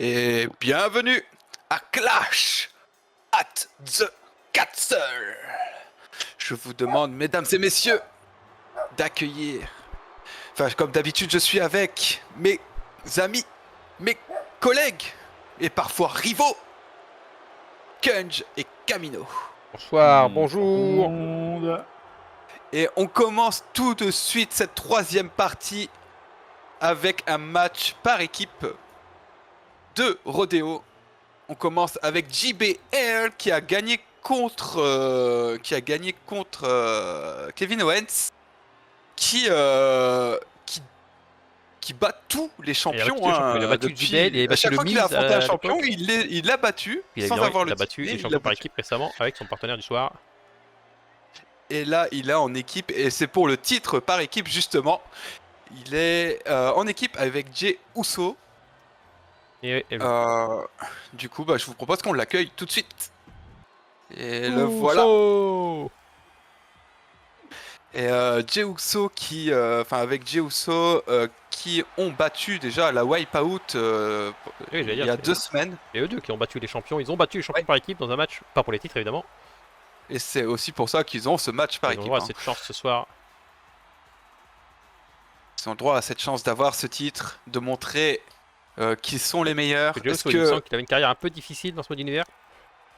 Et bienvenue à Clash at the Castle. Je vous demande, mesdames et messieurs, d'accueillir... Enfin, comme d'habitude, je suis avec mes amis, mes collègues, et parfois rivaux, Kunj et Camino. Bonsoir, Bonjour tout le bonjour. monde. Et on commence tout de suite cette troisième partie avec un match par équipe de rodéo. On commence avec JBL qui a gagné contre Kevin Owens qui bat tous les champions. Il a battu Depuis... JBL et à chaque fois qu'il a affronté un champion, l'époque. il l'a battu Il sans avoir le a battu titre, les il champions l'a par battu. équipe récemment avec son partenaire du soir. Et là, il est en équipe et c'est pour le titre par équipe justement. Il est en équipe avec Jey Uso. Du coup, je vous propose qu'on l'accueille tout de suite. Et le voilà. Et Jey Uso avec Jey Uso qui ont battu déjà la Wipeout il y a 2 semaines. Et eux deux qui ont battu les champions. Ils ont battu les champions par équipe dans un match, pas pour les titres évidemment. Et c'est aussi pour ça qu'ils ont ce match par équipe. Ils ont droit à cette chance ce soir. Ils ont droit à cette chance d'avoir ce titre, de montrer qu'ils sont les meilleurs. Il me semble qu'il avait une carrière un peu difficile dans ce mode univers.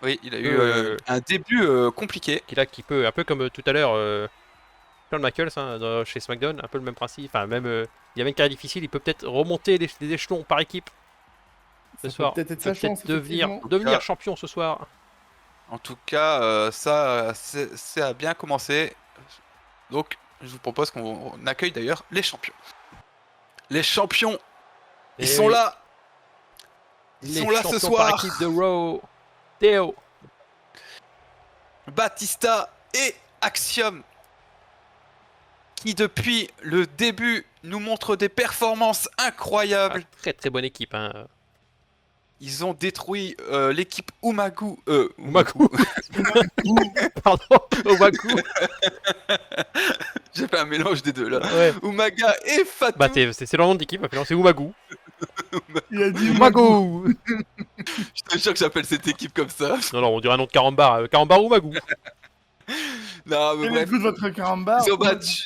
Oui, il a eu un début compliqué. Qui peut, un peu comme tout à l'heure, Shawn Michaels chez SmackDown, un peu le même principe. Enfin, même il y avait une carrière difficile, il peut peut-être remonter les échelons par équipe ce soir. Peut-être être sa chance, devenir champion ce soir. En tout cas, ça a bien commencé. Donc, je vous propose qu'on accueille d'ailleurs les champions. Les champions, ils sont là. Ils sont là ce soir. Par équipe de Raw, Theo, Batista et Axiom, qui depuis le début nous montrent des performances incroyables. Très très bonne équipe. Hein. Ils ont détruit l'équipe Umagu. Pardon, Umagu. J'ai fait un mélange des deux là. Ouais. Umaga et Fatou. C'est leur nom d'équipe, c'est Umagu. Il a dit Umagu. Je te jure que j'appelle cette équipe comme ça. Non, on dirait un nom de Carambar. Carambar Umagu. Non, mais bref. Écoute votre carambar. Ils ont battu.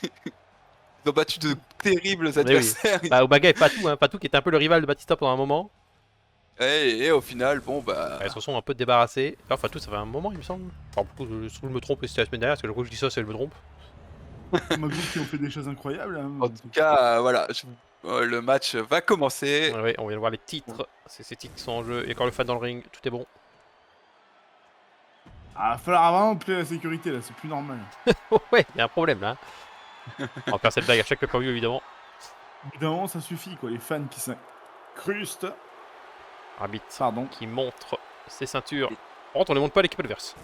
Ils ont battu de terribles adversaires. Oui. Umaga et Fatou, Fatou qui était un peu le rival de Batista pendant un moment. Et au final, Ils se sont un peu débarrassés. Alors, Fatou, ça fait un moment, il me semble. Enfin, je me trompe, c'était la semaine dernière, parce que le coup je dis ça, c'est je me trompe. Umagu qui ont fait des choses incroyables. Hein. En tout cas, voilà. Le match va commencer. Ouais, on vient de voir les titres. C'est ces titres qui sont en jeu. Il y a encore le fan dans le ring, tout est bon. Ah, va falloir vraiment appeler la sécurité là, c'est plus normal. Ouais, il y a un problème là. On va faire cette blague à chaque pay-per-view évidemment. Évidemment, ça suffit quoi, les fans qui s'incrustent. Arbitre Pardon. qui montre ses ceintures. Par contre, on ne montre pas l'équipe adverse.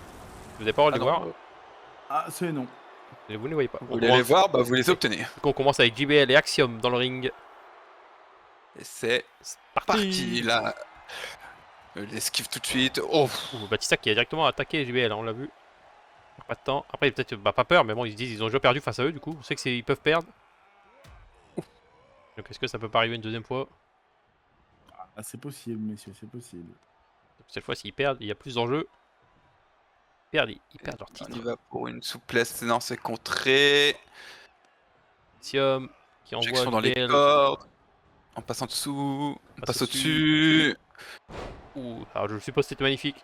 Vous n'avez pas le droit de les voir. Ah, c'est non. Et vous ne les voyez pas. Vous voulez les voir, vous les obtenez. Donc on commence avec JBL et Axiom dans le ring. Et c'est parti là. L'esquive tout de suite. Oh. Batista qui a directement attaqué JBL, on l'a vu. Pas de temps. Après, peut-être pas peur, mais bon, ils se disent ils ont déjà perdu face à eux, du coup. On sait qu'ils peuvent perdre. Donc est-ce que ça peut pas arriver une deuxième fois? Ah, c'est possible, messieurs, c'est possible. Cette fois, s'ils perdent, il y a plus d'enjeux. Ils perdent leur titre. On y va pour une souplesse, non, c'est contré. Sium qui envoie dans les cordes. On passe en dessous. On passe au-dessus. Alors je suppose que c'était magnifique.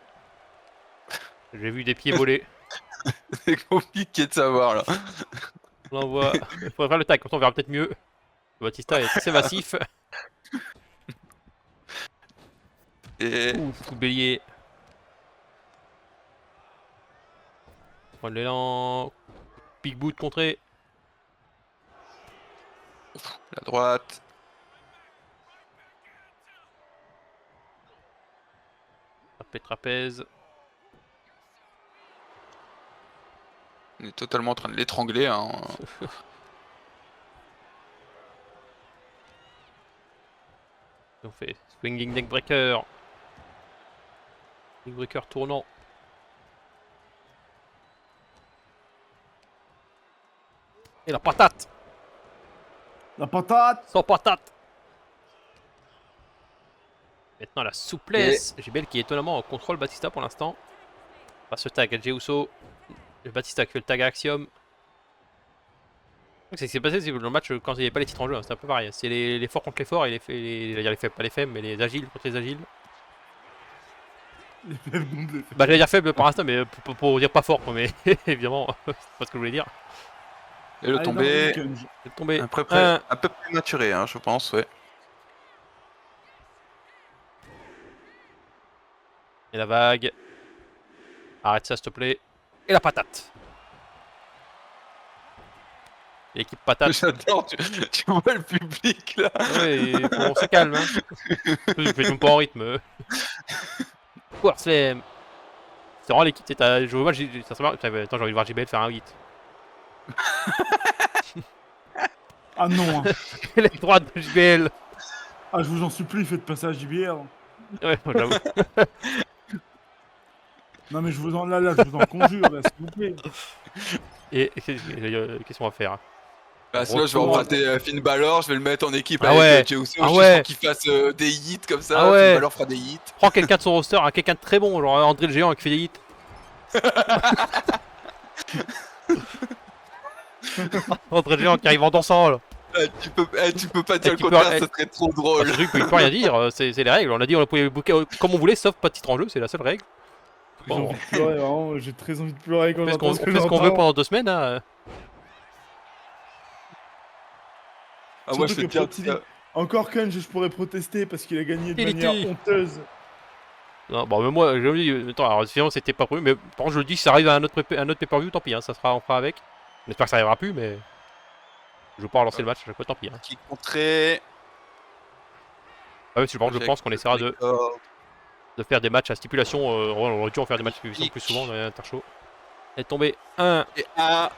J'ai vu des pieds voler. C'est compliqué de savoir là. On l'envoie. Il faudrait faire le tag, comme ça on verra peut-être mieux. Batista est assez massif. Et... Coup de bélier. Prendre l'élan. Big boot contré. La droite. Trapèze. On est totalement en train de l'étrangler. Hein. On fait swinging neckbreaker. Neckbreaker tournant. Et la patate. La patate. Sans patate. Maintenant la souplesse. JBL qui étonnamment contrôle Batista pour l'instant. Passe le tag à Jey Uso. Batista qui fait le tag à Axiom. C'est ce qui s'est passé dans le match quand il n'y avait pas les titres en jeu, hein, c'était un peu pareil. C'est les forts contre les forts et j'allais dire les faibles, pas les faibles, mais les agiles contre les agiles. Les faibles contre les faibles. Bah j'allais dire faible par instant, mais pour dire pas fort, quoi, mais évidemment, c'est pas ce que je voulais dire. Et le Allez, tombé. dans le Kunj. C'est tombé. Un peu prématuré, hein, je pense, ouais. Et la vague. Arrête ça, s'il te plaît. Et la patate. Et l'équipe patate. J'adore, tu vois le public là. Ouais, on se calme. Hein. Je fais même pas en rythme. Power Slam. C'est vraiment l'équipe. Je vois, attends, j'ai envie de voir JBL faire un hit. Ah non. Hein. Les droites de JBL. Ah, je vous en supplie, faites passer à JBL. Ouais, j'avoue. Non, mais je vous en conjure, là, s'il vous plaît. Et qu'est-ce qu'on va faire? Bah, sinon, je vais emprunter Finn Balor, je vais le mettre en équipe Ah avec ouais. Jey Uso, Ah juste ouais. pour qu'il fasse des hits comme ça. Ah ouais. Finn Balor fera des hits. Prends quelqu'un de son roster, hein, quelqu'un de très bon, genre André le Géant qui fait des hits. André le Géant qui arrive en dansant là. Tu peux pas dire le qui peut- contraire, ça serait trop drôle. Ce truc, il peut rien dire, c'est les règles. On a dit on pouvait booker comme on voulait, sauf pas de titre en jeu, c'est la seule règle. J'ai envie de pleurer, vraiment, j'ai très envie de pleurer quand On fait j'entends ce qu'on veut pendant 2 semaines. Hein. Ah, moi, je Surtout vais que te dire. Encore Kunj, je pourrais protester parce qu'il a gagné de Ility. manière honteuse. Non, bon, mais moi, je me dis, attends, alors finalement c'était pas prévu, mais par contre, je le dis, si ça arrive à un autre pay-per-view, tant pis, hein, on fera avec. J'espère que ça arrivera plus, mais. Je veux pas relancer le match à chaque fois, tant pis. Hein. Qui compterait. Ah, oui, je pense qu'on essaiera de faire des matchs à stipulation. On aurait dû en faire des matchs à stipulation plus souvent dans les intershows. Elle est tombée 1. Et un.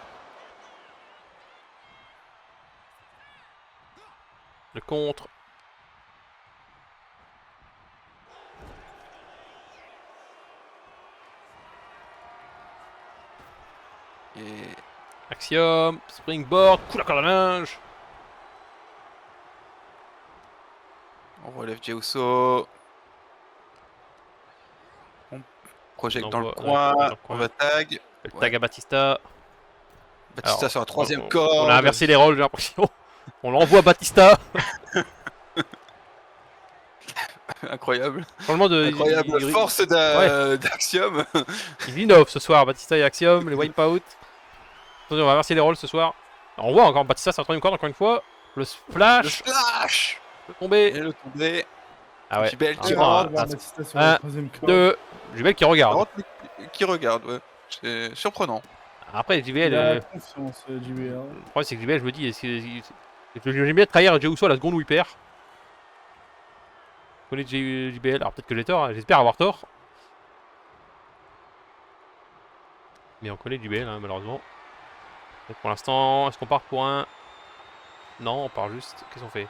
Le contre. Et. Axiom, springboard, coup la corde à linge. On relève Jey Uso. On projette On dans le envoie- coin. dans le coin. On va tag. Le tag à Batista. Batista Alors, sur la troisième corde. On a inversé les rôles, j'ai l'impression. On l'envoie Batista. Incroyable. Changement de. Incroyable force d'Axiom. Ils innovent ce soir, Batista et Axiom, les wipeout. Attendez, on va inverser les rôles ce soir. Alors, on voit encore Batista sur la troisième corde, encore une fois. Le Le splash. splash. Le tombé. Et le tombé. Ah ouais. JBL qui Ah, rentre. ah, Batista sur un, la troisième corde. 2. JBL qui regarde. Qui regarde, ouais. C'est surprenant. Après, JBL. Il a confiance, JBL. Le problème, c'est que JBL, je me dis, j'aime bien trahir Jey Uso à la seconde où il perd. Je connais JBL, alors peut-être que j'ai tort, hein. J'espère avoir tort. Mais on connaît JBL, hein, malheureusement. Donc pour l'instant, est-ce qu'on part pour un. Non, on part juste. Qu'est-ce qu'on fait?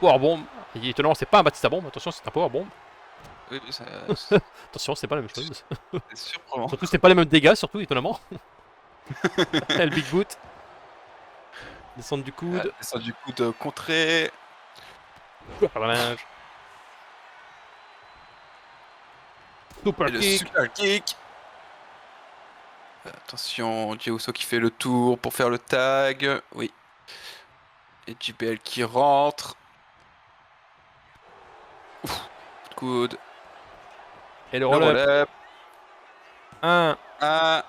Powerbomb. Étonnamment, c'est pas un Batista bomb, attention, c'est un powerbomb. Oui, Attention, c'est pas la même chose. c'est surprenant. Surtout, c'est pas les mêmes dégâts, surtout, étonnamment. Le Big Boot. Descendre du coude. Descend du coup de contrer. Par la linge. Super Et le kick. super kick. Attention, Jey Uso qui fait le tour pour faire le tag. Oui. Et JBL qui rentre. Ouf, coup de coude. Et le Le roll-up. roll-up. 1. Un.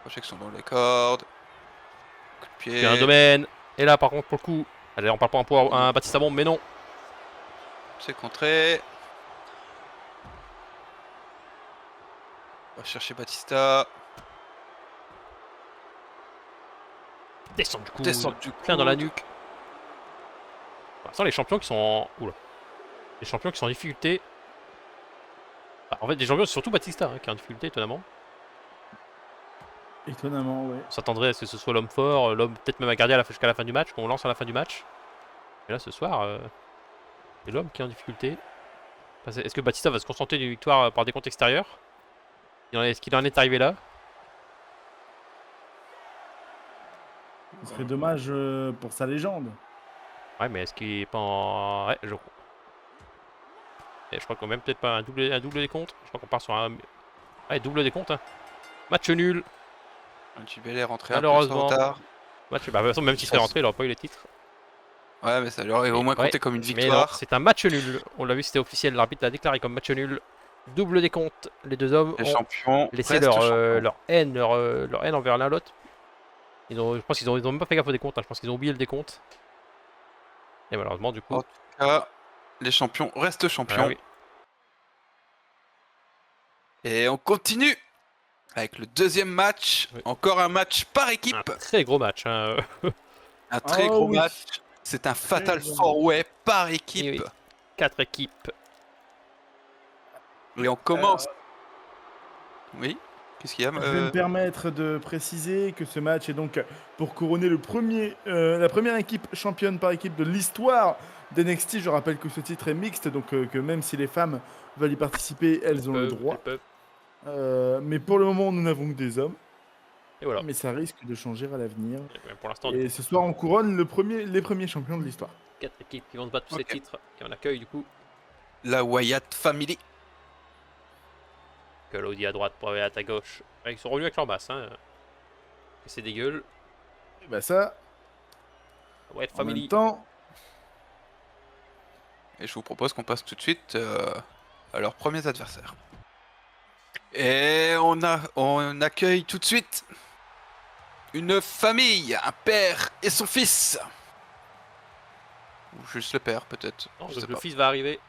Projection dans les cordes. Coup de pied. Puis un domaine. Et là, par contre, pour le coup. Allez, on part pour un Batista bomb, mais non. C'est contré. On va chercher Batista. Descendre du coude. Descendre du Plein dans la coude. nuque. Pour l'instant, les champions qui sont en. Oula. Les champions qui sont en difficulté. Bah, en fait, les champions, c'est surtout Batista hein, qui est en difficulté, étonnamment. Étonnamment, ouais. On s'attendrait à ce que ce soit l'homme fort, l'homme peut-être même à garder jusqu'à la fin du match, qu'on lance à la fin du match. Et là, ce soir, c'est l'homme qui est en difficulté. Est-ce que Batista va se concentrer d'une victoire par des comptes extérieurs? Est-ce qu'il en est arrivé là? Ce serait dommage pour sa légende. Ouais, mais est-ce qu'il est pas en. Ouais, je crois. Et je crois qu'on même peut-être pas un double décompte. Je crois qu'on part sur un. Ouais, double décompte. Hein. Match nul. JBL est rentré un peu en Malheureusement. retard. Match. Bah, de toute façon, même s'il serait rentré, il aurait pas eu les titres. Ouais, mais ça lui aurait au moins Ouais, compté comme une Mais non, victoire. c'est un match nul. On l'a vu, c'était officiel. L'arbitre l'a déclaré comme match nul. Double décompte. Les deux hommes Les ont champions, laissé restent champions. leur haine envers l'un l'autre. Je pense qu'ils ont même pas fait gaffe au décompte. Hein. Je pense qu'ils ont oublié le décompte. Et malheureusement, du coup. En tout cas, les champions restent champions. Ah oui. Et on continue avec le deuxième match. Oui. Encore un match par équipe. Un très gros match. Hein. Un très Oh gros oui. match. C'est un fatal gros four-way par équipe. Et oui. 4 équipes. Et on commence. Oui. Qu'est-ce qu'il y a Je vais me permettre de préciser que ce match est donc pour couronner la première équipe championne par équipe de l'histoire d'NXT. Je rappelle que ce titre est mixte, donc que même si les femmes veulent y participer, elles ont le droit. Elles Mais pour le moment, nous n'avons que des hommes. Et voilà. Mais ça risque de changer à l'avenir. Et pour l'instant, Et ce soir, on couronne les premiers champions de l'histoire. 4 équipes qui vont se battre tous ces Ok. titres. Qui en accueillent du coup. La Wyatt Family. Claudie à droite, Wyatt à gauche. Ouais, ils sont revenus avec leur masse. Hein. Et c'est dégueule. Et bah ça, Wyatt en Family. même temps, Et je vous propose qu'on passe tout de suite à leurs premiers adversaires. Et on accueille tout de suite une famille, un père et son fils. Ou juste le père, peut-être. Non, Je le sais pas. fils va arriver.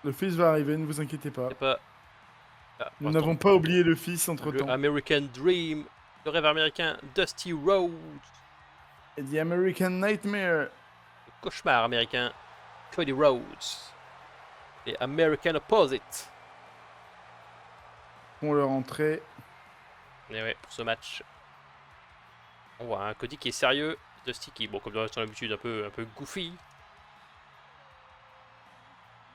le fils va arriver, ne vous inquiétez pas. C'est pas. Ah, pour Nous l'instant, n'avons pas oublié le fils entre le temps. American Dream. Le rêve américain Dusty Rhodes. Et The American Nightmare. Le cauchemar américain Cody Rhodes. Et American Opposite. Pour leur entrée. Et ouais, pour ce match. On voit un Cody qui est sérieux. Dusty qui, bon, comme dans son habitude, un peu goofy.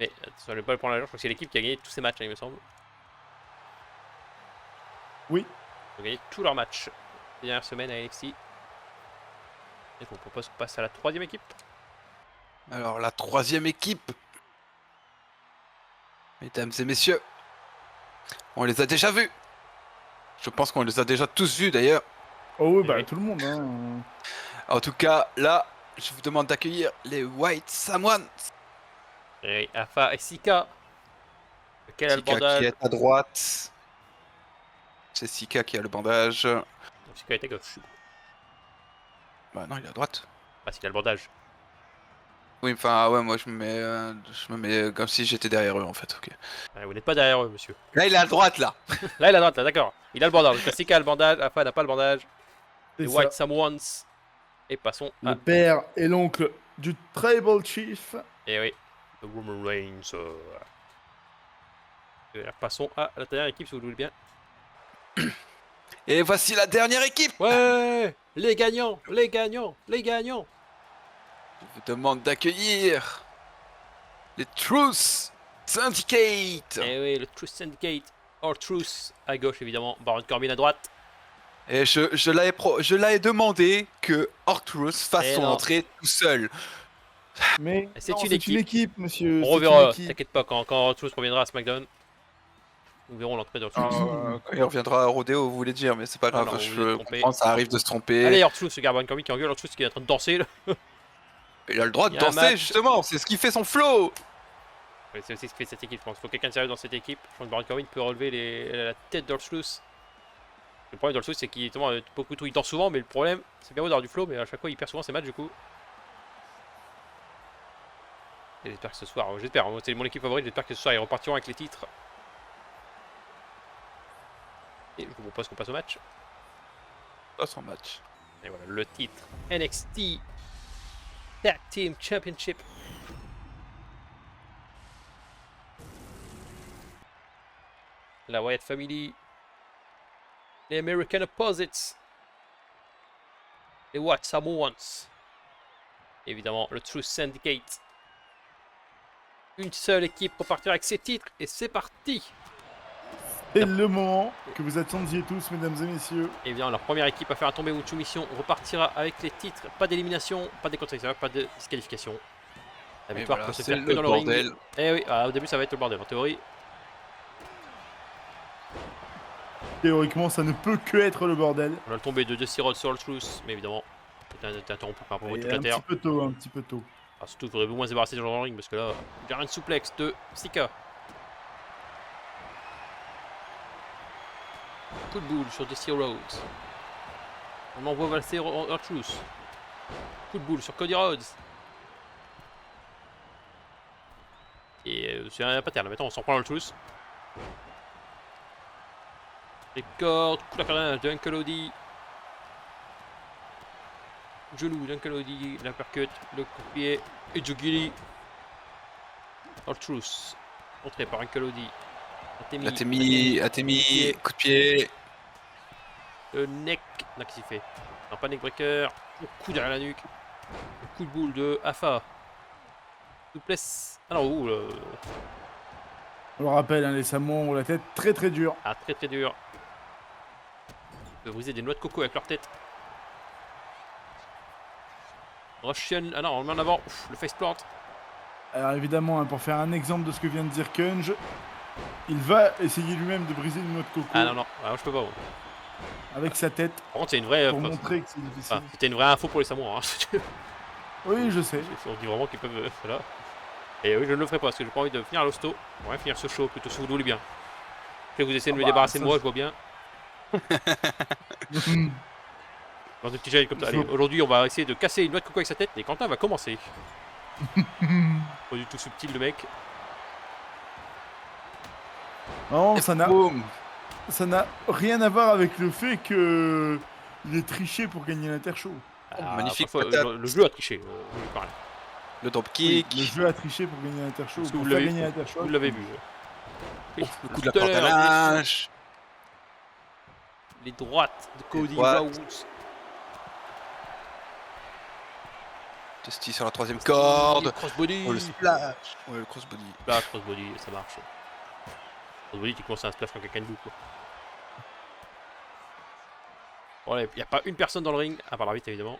Mais attention, je vais pas le prendre à la je crois que c'est l'équipe qui a gagné tous ces matchs, hein, il me semble. Oui. Ils ont gagné tous leurs matchs les dernières semaines à NXT. Et je vous propose qu'on passe à la troisième équipe. Alors, la troisième équipe. Mesdames et messieurs, on les a déjà vus. Je pense qu'on les a déjà tous vus d'ailleurs. Oh oui, bah Oui. tout le monde. Hein. En tout cas, là, je vous demande d'accueillir les White Samoans. Et Afa et Sika. Lequel a le Sika qui bandage? est à droite. C'est Sika qui a le bandage. Non, Sika est à gauche. Bah non, il est à droite. Ah, Sika a le bandage. Oui, enfin, ouais, moi je me mets comme si j'étais derrière eux en fait. Ok. Ah, vous n'êtes pas derrière eux, monsieur. Là, il est à droite là. Là, il est à droite, là, d'accord. Il a le bandage. Donc, Sika a le bandage, Afa n'a pas le bandage. C'est Les ça. White Samoans. Et passons à. Le père et l'oncle du Tribal Chief. Et oui, le Roman Reigns. Et alors, passons à la dernière équipe, si vous le voulez bien. Et voici la dernière équipe. Ouais, les gagnants, les gagnants, les gagnants. Je vous demande d'accueillir les Truth Syndicate. Et oui, le Truth Syndicate, or Truth à gauche évidemment, Baron Corbin à droite. Et je l'avais demandé que Truth fasse Et son non. entrée tout seul. Mais C'est non, une c'est équipe. une équipe, monsieur. On c'est reverra, une équipe. t'inquiète pas, quand Truth reviendra à SmackDown, nous verrons l'entrée de Truth. Quand il reviendra à Rodeo, vous voulez dire, mais c'est pas grave. non, vous Je vous êtes trompé. comprends, ça arrive de se tromper. Allez, Truth, ce gars Baron Corbin qui engueule Truth qui est en train de danser là. Il a le droit de Il y a un danser match. justement. C'est ce qui fait son flow. Ouais, c'est aussi ce que fait cette équipe, je pense. Il faut quelqu'un de sérieux dans cette équipe. Je pense que Baron Corbin peut relever la tête d'Ortruth. Le problème d'Ortruth, c'est qu'il beaucoup tout, il danse souvent, mais le problème, c'est bien beau d'avoir du flow, mais à chaque fois, il perd souvent ses matchs du coup. Et j'espère que ce soir, j'espère, c'est mon équipe favorite, j'espère que ce soir, ils repartiront avec les titres. Et je vous propose qu'on passe au match. Pas son match. Et voilà, le titre NXT Tag Team Championship. La Wyatt Family. Les American Opposites. Les White Samoans. Évidemment, le Truth Syndicate. Une seule équipe pour partir avec ses titres. Et c'est parti. C'est le moment que vous attendiez tous, mesdames et messieurs. Et bien, leur première équipe à faire un tombé ou une soumission repartira avec les titres. Pas d'élimination, pas des contre extérieurs, pas de disqualification. La Et victoire voilà, peut se c'est faire que le dans le bordel. ring. Eh oui, au début ça va être le bordel en théorie. Théoriquement, ça ne peut que être le bordel. On a le tombé de Dusty Rhodes sur le truce, mais évidemment, c'est interrompu par rapport à toute Et la un terre. petit peu tôt, un petit peu tôt. Alors surtout, il faudrait au moins se débarrasser des gens dans le ring parce que là, il y a une souplex de Sika. Coup de boule sur Dusty Rhodes. On envoie valser R-Truth. Coup de boule sur Cody Rhodes. Et c'est un pattern. Maintenant, on s'en prend dans le truth. Les cordes, coup de carnage de Uncle Odie. Genou d'Uncle Odie, l'uppercut, le coup de pied et Jugili. R-Truth. Entré par Uncle Odie. Atemi, coup de pied. Le neck. Non, qu'est-ce qu'il fait? Non, pas neck breaker. Le coup derrière la nuque. Le coup de boule de Afa. Souplesse. Alors, ouh, On le rappelle, hein, les Samoans ont la tête très très dure. ah, très très dur. Ils peuvent briser des noix de coco avec leur tête. Russian. Ah non, on le met en avant. Ouf, le faceplant. Alors évidemment, hein, pour faire un exemple de ce que vient de dire Kunj, il va essayer lui-même de briser une noix de coco Ah non, non, ah, je peux pas. Moi. avec sa tête Par contre, c'est une vraie. pour montrer que c'est difficile. Ah, c'était une vraie info pour les Samoans. Hein. Oui, je sais. On dit vraiment qu'ils peuvent. Voilà. Et oui, je ne le ferai pas parce que j'ai pas envie de finir à l'hosto. On va finir ce show plutôt si vous le voulez bien. Après, vous essayez de me bah, débarrasser de ça, moi, je vois bien. Dans des petits jets comme ça. Allez, aujourd'hui, on va essayer de casser une noix de coco avec sa tête et Quentin va commencer. Pas du tout subtil, le mec. Non, Et ça boum. n'a rien à voir avec le fait que il est triché pour gagner l'Intershow. Magnifique parfois, patate. le jeu a triché. Je parle. Le Oui, dropkick. le jeu a triché pour gagner l'Intershow. Parce que Pour vous faire l'avez gagner l'Intershow. Vous l'avez vu. Oui, Le coup de la tout à porte à l'heure, linge. les droites de Cody droites. Rhodes. Dusty sur la troisième corde. Crossbody. Oh, le splash. Ouais, le crossbody. Là, crossbody, ça marche. Crossbody, tu commences à un splash quand quelqu'un debout, quoi. Bon, il n'y a pas une personne dans le ring, à part l'arbitre évidemment.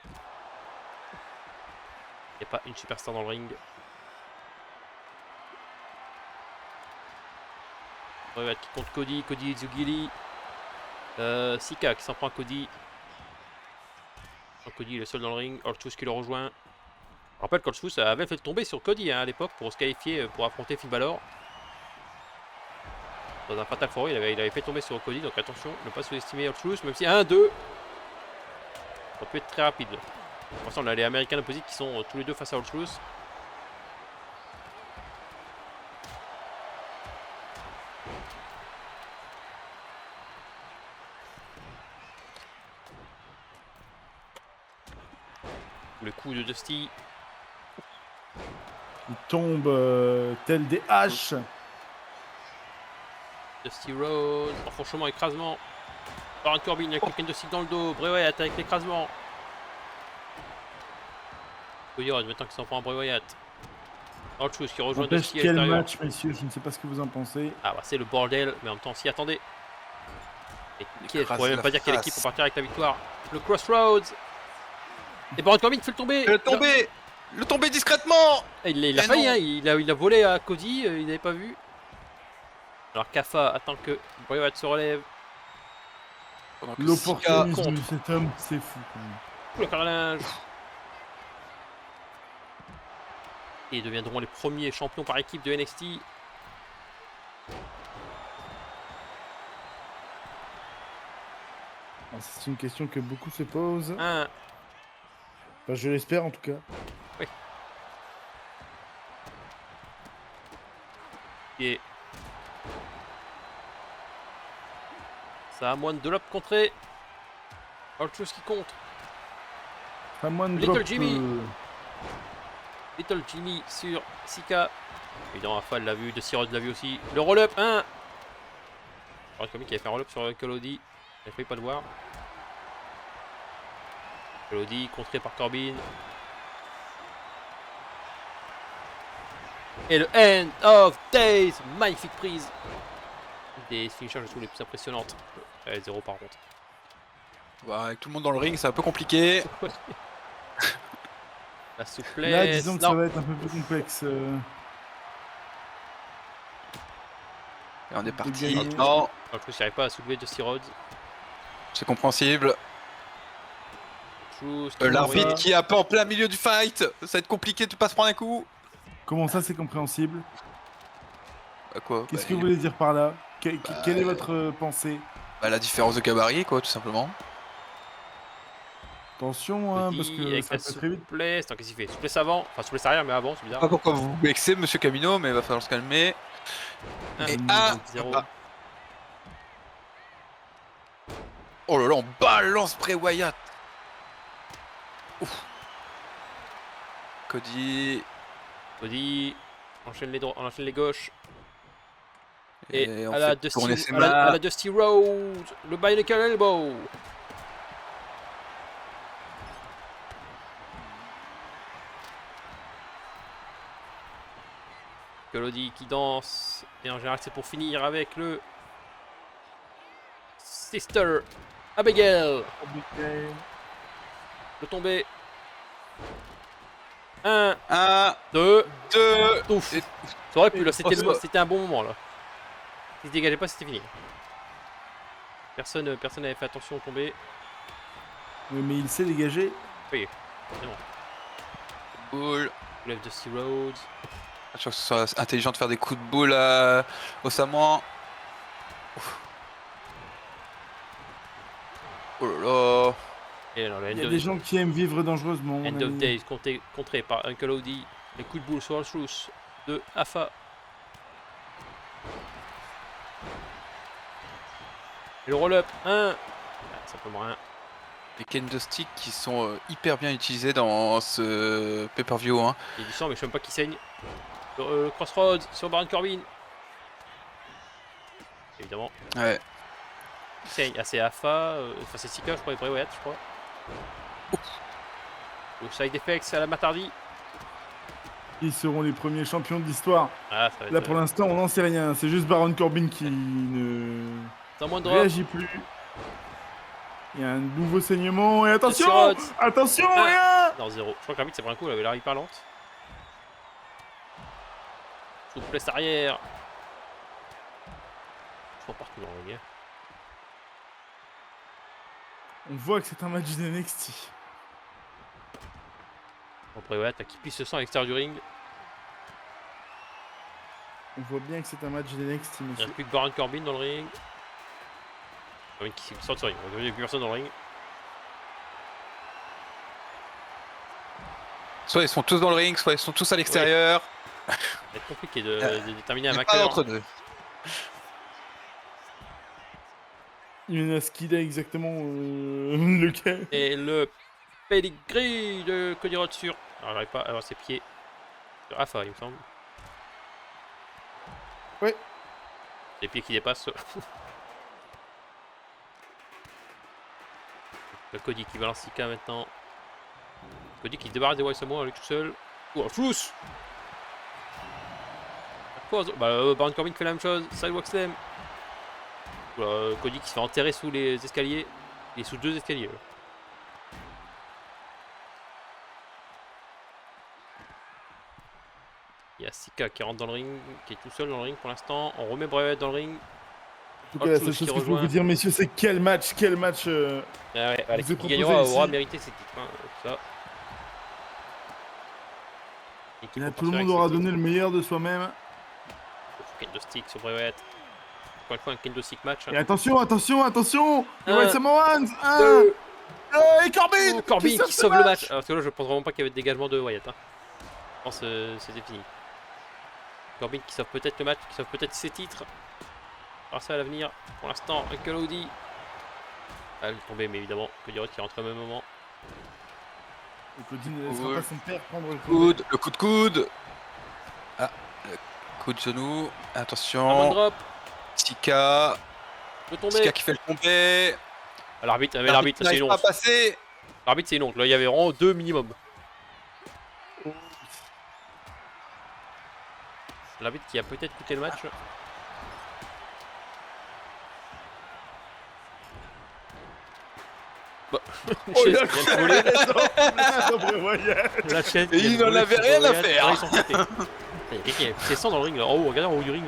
Il n'y a pas une superstar dans le ring. Ouais, qui compte Cody, Cody Zugili. Sika qui s'en prend à Cody. Cody est le seul dans le ring. R-Truth qui le rejoint. Je rappelle qu'R-Truth avait fait tomber sur Cody hein, à l'époque pour se qualifier pour affronter Finn Balor. Dans un Fatal 4 il avait fait tomber sur Cody, donc attention, ne pas sous-estimer R-Truth, même si 1-2. Ça peut être très rapide. Pour l'instant, on a les American Opposite qui sont tous les deux face à R-Truth. Le coup de Dusty. Il tombe tel des haches. Dusty Rhodes, enfoncement, écrasement. Baron Corbin, il y a quelqu'un de Dusty dans le dos. Bray Wyatt avec l'écrasement. Cody Rhodes, maintenant qu'il s'en prend à Bray Wyatt. Autre chose qui rejoint N'empêche, Dusty à quel l'extérieur. match, messieurs, je ne sais pas ce que vous en pensez. Ah bah c'est le bordel, mais en même temps, s'y attendez. Et qui est, je Écrase pourrais même la pas dire quelle face. équipe pour partir avec la victoire. Le Crossroads. Et Baron Corbin fait le tomber. Le tomber discrètement. Il a Eh failli, non. hein, il a volé à Cody, il n'avait pas vu. Alors Kafa attend que Bray Wyatt se relève. Pendant que Sika L'opportunisme contre. de cet homme, c'est fou quand même. Coup le carrelage. Et ils deviendront les premiers champions par équipe de NXT. Alors, c'est une question que beaucoup se posent. Un. Enfin, je l'espère en tout cas. Et ça a moins de lobes contrés. Autre chose qui compte. Pas moins de Little drop, Jimmy. Little Jimmy sur Sika. Évidemment, Alpha l'a vu, De Sirod l'a vu aussi. Le roll-up 1. Alors, comme qui avait fait un roll-up sur Colody. Il a failli pas le voir. Colody contré par Corbin. Et le End of Days. Magnifique prise. Des finishers, je trouve, les plus impressionnantes. 0 par contre. Bah, avec tout le monde dans le ring, c'est un peu compliqué. La souplesse. Là, disons que non. ça va être un peu plus complexe. Et on est parti. gagner. Non, En plus, j'arrive pas à soulever Dusty Rhodes. c'est compréhensible. Chose L'arbitre va. qui est un peu en plein milieu du fight. Ça va être compliqué de pas se prendre un coup. Comment ça, c'est compréhensible? Bah quoi Qu'est-ce bah, que vous voulez dire par là? Quelle est votre pensée? bah, la différence de gabarit, quoi, tout simplement. Attention, hein, parce Petit, que avec ça la peut très vite. souplesse. Attends, qu'est-ce qu'il fait? Souplesse avant. Enfin, souplesse arrière, mais avant, c'est Je sais bizarre. pas pourquoi vous vous vexez, monsieur Camino, mais il va falloir se calmer. Et ah 0. ah. Oh là là, on balance Bray Wyatt. Ouf. Cody. Cody. On enchaîne les gauches. Et on à la, fait Dusty, tourner ses à, la, à mains. la Dusty Rhodes. Le Bionicle Elbow. Cody qui danse. Et en général, c'est pour finir avec le Sister Abigail. Le tombé. 1, 1, 2. 2. Ouf. Et- Ça aurait pu, là, c'était Oh, ça- c'était un bon moment là. S'il se dégageait pas, c'était fini. Personne n'avait fait attention au tombé. Oui, mais il s'est dégagé. Boule. Lève de Sea Roads. Je trouve que ce soit intelligent de faire des coups de boule au Samoan. Ouf. Oh là là. Et alors, le Il y a des gens qui aiment vivre dangereusement. mon End of ami. Days contré par Uncle Odie. Les coups de boule sur le truth de Afa. Et le roll-up. 1. Simplement rien. Les candlesticks qui sont hyper bien utilisés dans ce pay-per-view. Hein. Il y a du sang, mais je sais même pas qui saigne. Le Crossroads sur Baron Corbin. Évidemment. Ouais. Qui saigne. Ah, c'est Afa. Enfin, c'est Sika, je crois, et Bray Wyatt, je crois. Le side effects à la Matardi. Ils seront les premiers champions de l'histoire. Ah, ça va être. Là, pour l'instant, on n'en sait rien. C'est juste Baron Corbin qui ne Sans moins de drop. réagit plus. Il y a un nouveau saignement. Et attention! Rhodes. Attention! Ah. Rien! Non, 0. Je crois que l'arbitre, c'est pas un coup, il avait l'air hyper lente. Souplesse arrière. Je suis partout dans le ring. On voit que c'est un match de NXT. Après, ouais, t'as qui pisse le sang à l'extérieur du ring. On voit bien que c'est un match de NXT, Il n'y monsieur. a plus que Baron Corbin dans le ring. Corbin qui sort du ring. Il n'y a plus personne dans le ring. Soit ils sont tous dans le ring, soit ils sont tous à l'extérieur. Ça va être compliqué de déterminer un Il y a pas vainqueur. d'entre deux. Il y en a ce qu'il a exactement lequel. Et le pedigree de Cody Rhodes sur. Alors, j'arrive pas à avoir ses pieds. Sur Afa, il me semble. Ouais. Les pieds qui dépassent. Le Cody qui balance Sika maintenant. Cody qui se débarrasse des White Samoa lui tout seul. Oh, flousse! Baron Corbin fait la même chose. Sidewalk Slam. Cody qui se fait enterrer sous les escaliers. Il est sous 2 escaliers. Là. Il y a Sika qui rentre dans le ring, qui est tout seul dans le ring pour l'instant. On remet Bray Wyatt dans le ring. En tout cas, la seule Autre chose chose qui que je peux rejoint. vous dire, messieurs, c'est quel match. Ah ouais, vous l'équipe ai qui gagnera proposé aura ici. mérité ses titres. Hein, ça. Équipe Là, en tout le partie monde avec aura ses donné le meilleur de soi-même. titres. Kendo stick sur Bray Wyatt. Encore une fois un kendo stick match. Et attention, attention, attention! Les Un, White Samoans! Deux. Et Corbin! Oh, Corbin qui sauve le match. Alors, parce que là, je pense vraiment pas qu'il y avait de dégagement de Wyatt. Hein. Je pense que c'était fini. Corbin qui sauve peut-être le match, qui sauve peut-être ses titres. Alors ça à l'avenir. Pour l'instant, Uncle Odie. Ah, il est tombé, mais évidemment, Cody Rhodes qui rentre au même moment. Et Cody ne laissera pas son père prendre le Le coup de coude. Ah, le coup de genou. Un Attention. drop. Sika. Le tomber. Sika qui fait le tomber. Ah, l'arbitre, mais l'arbitre, c'est n'arrive une pas à honte. passer. L'arbitre, c'est une honte. Là, il y avait vraiment 2 minimum. L'arbitre qui a peut-être coûté le match. Oh, Chaise la qui vient de voler. chaise. La chaise Et qui il vient de en voler, avait c'est rien à Royal. faire. Ah, ils sont pétés. Il y a quelqu'un qui a poussé 100 dans le ring là. En haut, regardez en haut du ring.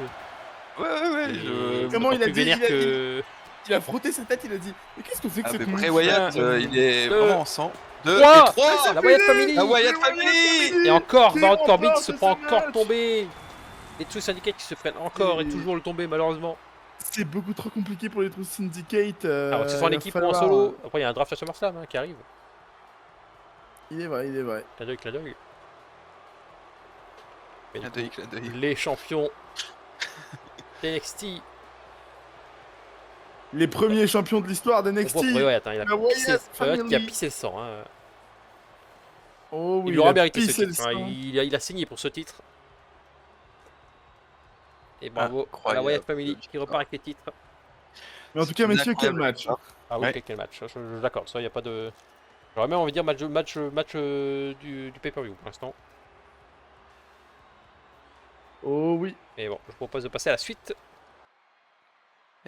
Ouais, Et Comment il a plus dit, vénère il a- que. Il a frotté sa tête, il a dit mais qu'est-ce que c'est que Ah, cette mais Bray mouche Wyatt, Un, il est deux, vraiment en sang. 2 trois. et 3. La Wyatt Family. La Wyatt Les Wyatt Family. Et encore, qui Baron Corbin remporte se ce prend encore match. tomber. Les True Syndicate qui se prennent encore et Et- toujours le tomber malheureusement. C'est beaucoup trop compliqué pour les True Syndicate. Alors que ce soit en il va équipe ou en falloir- solo. Après il y a un draft à SummerSlam qui arrive. Il est vrai, il est vrai. Clin d'œil, clin d'œil. Mais du Clin coup, d'œil, clin d'œil. les champions NXT. Les premiers champions de l'histoire On voit d'NXT. Bray Wyatt, hein, il a La pissé, Wyatt Bray Wyatt qui a Family. pissé le sang. Hein. Oh oui, Il l'aura a mérité ce pissé titre. le Hein. sang. Il a signé pour ce titre. Et bravo à la Incroyable. Wyatt Family qui repart avec les titres. Mais en tout cas, C'est messieurs, quel incroyable. match. Ah oui, Ouais. quel match. Je l'accorde, ça, il n'y a pas de. J'aurais même envie de dire match du pay-per-view pour l'instant. Oh oui. Mais bon, je vous propose de passer à la suite.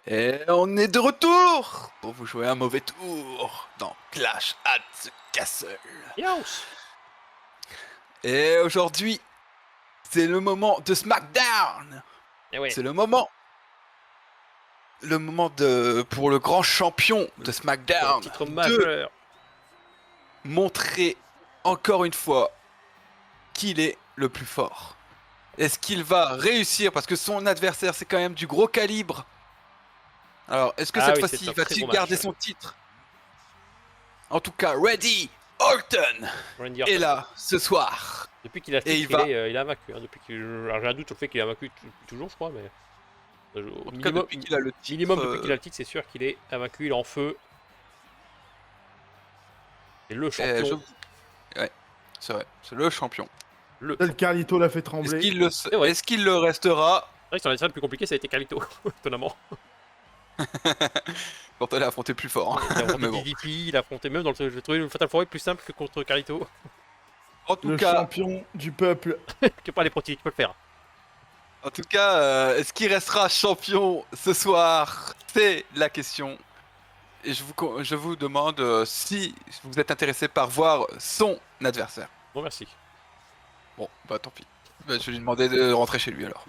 Et on est de retour pour vous jouer un mauvais tour dans Clash at the Castle. Youse. Et aujourd'hui, c'est le moment de SmackDown. Et ouais. C'est le moment. Le moment de pour le grand champion de SmackDown Titre de majeur. montrer encore une fois qu'il est le plus fort. Est-ce qu'il va réussir parce que son adversaire c'est quand même du gros calibre. Alors, est-ce que Ah cette oui, fois-ci c'est un va-t-il très gros garder match. son titre? En tout cas, Randy Orton Randy est Orton. là ce soir. Depuis qu'il a Et titre, il il a vaincu. Hein, depuis alors, j'ai un doute sur le fait qu'il a vaincu toujours, je crois, mais. Au En tout cas, depuis qu'il a le titre, minimum depuis qu'il a le titre, c'est sûr qu'il est invaincu, il est en feu. C'est le champion. Ouais, c'est vrai, c'est le champion. Tel Carlito l'a fait Est-ce trembler. qu'il le... vrai. Est-ce qu'il le restera? C'est vrai que son adversaire le plus compliqué, ça a été Carlito, étonnamment. Quand elle a affronté plus fort. Il a affronté Mais bon. DDP, il a affronté même dans le. J'ai trouvé le Fatal 4 plus simple que contre Carlito. En tout Le cas, champion du peuple. Que pas les protis, tu peux le faire. est-ce qu'il restera champion ce soir? C'est la question. Et je vous demande si vous êtes intéressé par voir son adversaire. Bon, merci. Bon, bah tant pis. Bah, je vais lui demander de rentrer chez lui alors.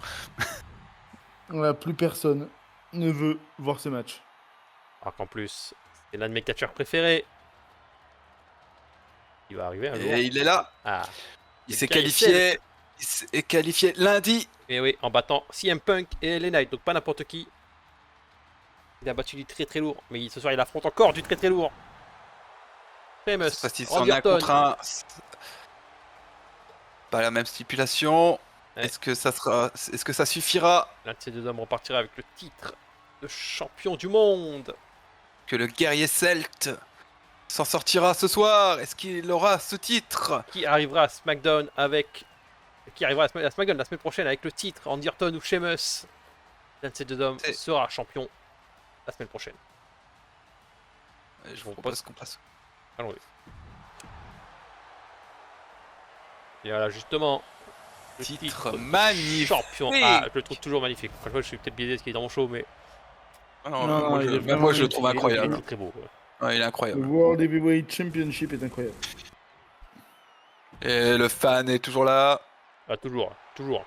Plus personne ne veut voir ce match. Alors qu'en plus, c'est l'un de mes catcheurs préférés. Il va arriver un jour. Et il est là. Ah, Il Le s'est guerrier qualifié. Il s'est qualifié lundi. et oui, en battant CM Punk et LA Knight, donc pas n'importe qui. Il a battu du très très lourd, mais ce soir il affronte encore du très très lourd. Famous, C'est parce qu'il s'en Randy est un Orton. contre un. Pas la même stipulation. Ouais. Est-ce que ça suffira? L'un de ces deux hommes repartira avec le titre de champion du monde. Que le guerrier celte s'en sortira ce soir? Est-ce qu'il aura ce titre? Qui arrivera à SmackDown avec. Qui arrivera à SmackDown la semaine prochaine avec le titre, Randy Orton ou Sheamus. L'un de ces deux hommes C'est- sera champion la semaine prochaine. Je vous propose qu'on passe. Allons-y. Et voilà, justement. Le Titre de magnifique. champion. Ah, je le trouve toujours magnifique. Encore une fois, je suis peut-être biaisé parce qu'il est dans mon show, mais Ah non, Non, moi, il est même vraiment moi, je le trouve il est incroyable. très très beau. quoi. Ouais, il est Le incroyable. World Heavyweight Championship est incroyable. Et le fan est toujours là. Ah, toujours, toujours.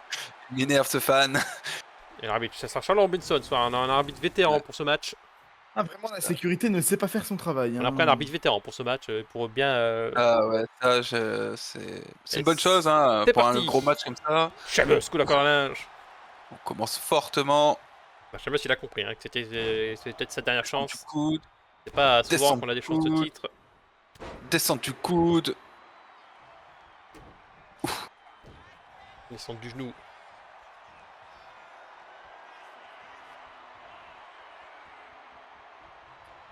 Il m'énerve ce fan. Et l'arbitre, ça sera Charles Robinson ce soir. On a un arbitre vétéran Ouais. pour ce match. Ah, vraiment, la sécurité ne sait pas faire son travail. On a pris un arbitre vétéran pour ce match pour bien. Ah ouais, ça, c'est Et une bonne chose hein, c'est pour parti. un gros match comme ça. Sheamus, coup d'accord à linge. On commence fortement. Bah, Sheamus, il a compris hein, que c'était peut-être sa dernière Du chance. coude, C'est pas souvent descend qu'on a des du chances de coude. titre. descente du coude. Descente du genou.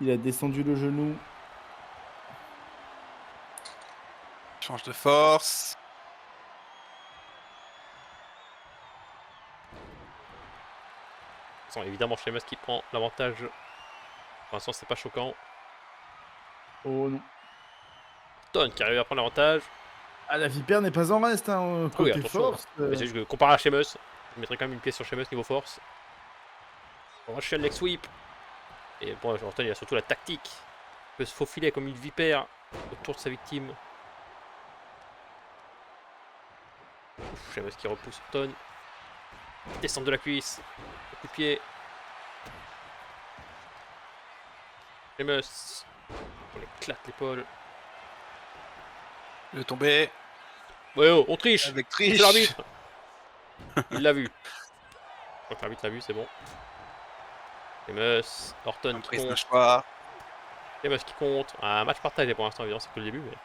Il a descendu le genou. Change de force. Sans évidemment Sheamus qui prend l'avantage. Pour l'instant, c'est pas choquant. Oh non. Orton qui arrive à prendre l'avantage. Ah, la vipère n'est pas en reste, hein, côté attention. force. Mais c'est juste que comparé à Sheamus, je mettrais quand même une pièce sur Sheamus niveau force. On va chercher le leg sweep. Et bon, Orton il a surtout la tactique. Il peut se faufiler comme une vipère autour de sa victime. Ouf, Sheamus qui repousse Orton. Descente de la cuisse. Coup de pied. Sheamus. On éclate l'épaule. Il est tombé Ouais, oh, on triche. avec C'est triche. l'arbitre. Il l'a vu. Je crois que l'arbitre l'a vu, c'est bon. Sheamus. Orton qui Après, c'est un compte. choix. Sheamus qui compte. Un match partagé pour l'instant, évidemment, c'est que le début. Mais...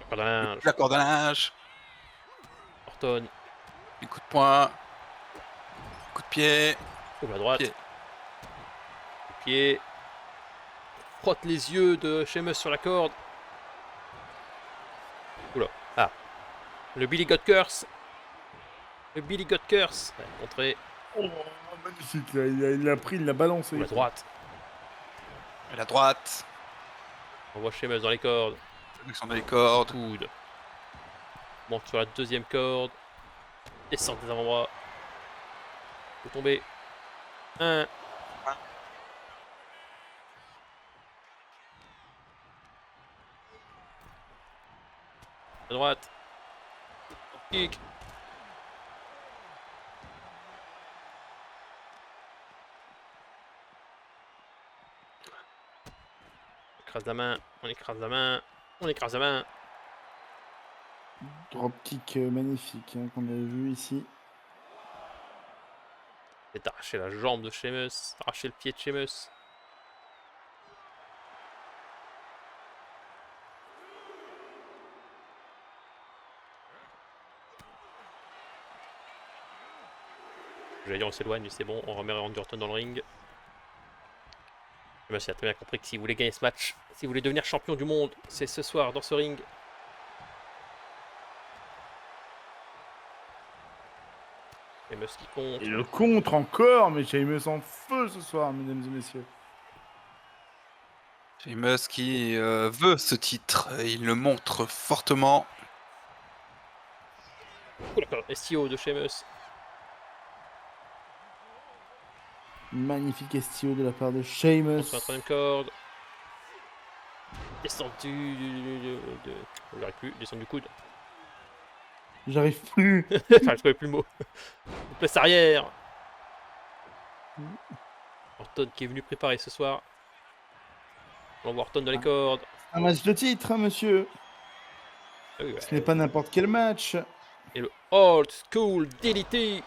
Encore d'un linge. La corde à linge. Orton. Du coup de poing. Coup de pied. Ouvre la droite. Pied. Coup de pied. Frotte les yeux de Sheamus sur la corde. Oula. Ah. Le Billy God Curse. Le Billy God Curse. Ouais, montré. Oh, magnifique, là, il l'a pris, il l'a balancé. Ouvre la droite. Et la droite. On voit Sheamus dans les cordes. Avec son les cordes. Coude. Monte sur la deuxième corde. Descente des avant-bras. Faut tomber. 1. À droite. Kick. On écrase la main. On écrase la main. On écrase la main. Dropkick magnifique hein, qu'on avait vu ici. C'est arraché la jambe de Sheamus. Arraché le pied de Sheamus. J'allais dire on s'éloigne, mais c'est bon, on remet Randy Orton dans le ring. Sheamus a très bien compris que s'il voulait gagner ce match, s'il voulait devenir champion du monde, c'est ce soir dans ce ring. Sheamus qui compte. Et le contre encore, mais Sheamus en feu ce soir, mesdames et messieurs. Sheamus qui veut ce titre. Il le montre fortement. Oh d'accord, STO de Sheamus. Magnifique STO de la part de Sheamus. Sur la troisième corde. Descente j'arrive plus, descente du coude. J'arrive plus. Enfin, je trouvais plus le mot. Place arrière. Orton qui est venu préparer ce soir. On voit Orton dans les cordes. Un match de titre, hein, monsieur. Ah oui, ouais. Ce n'est pas n'importe quel match. Et le Old School DDT.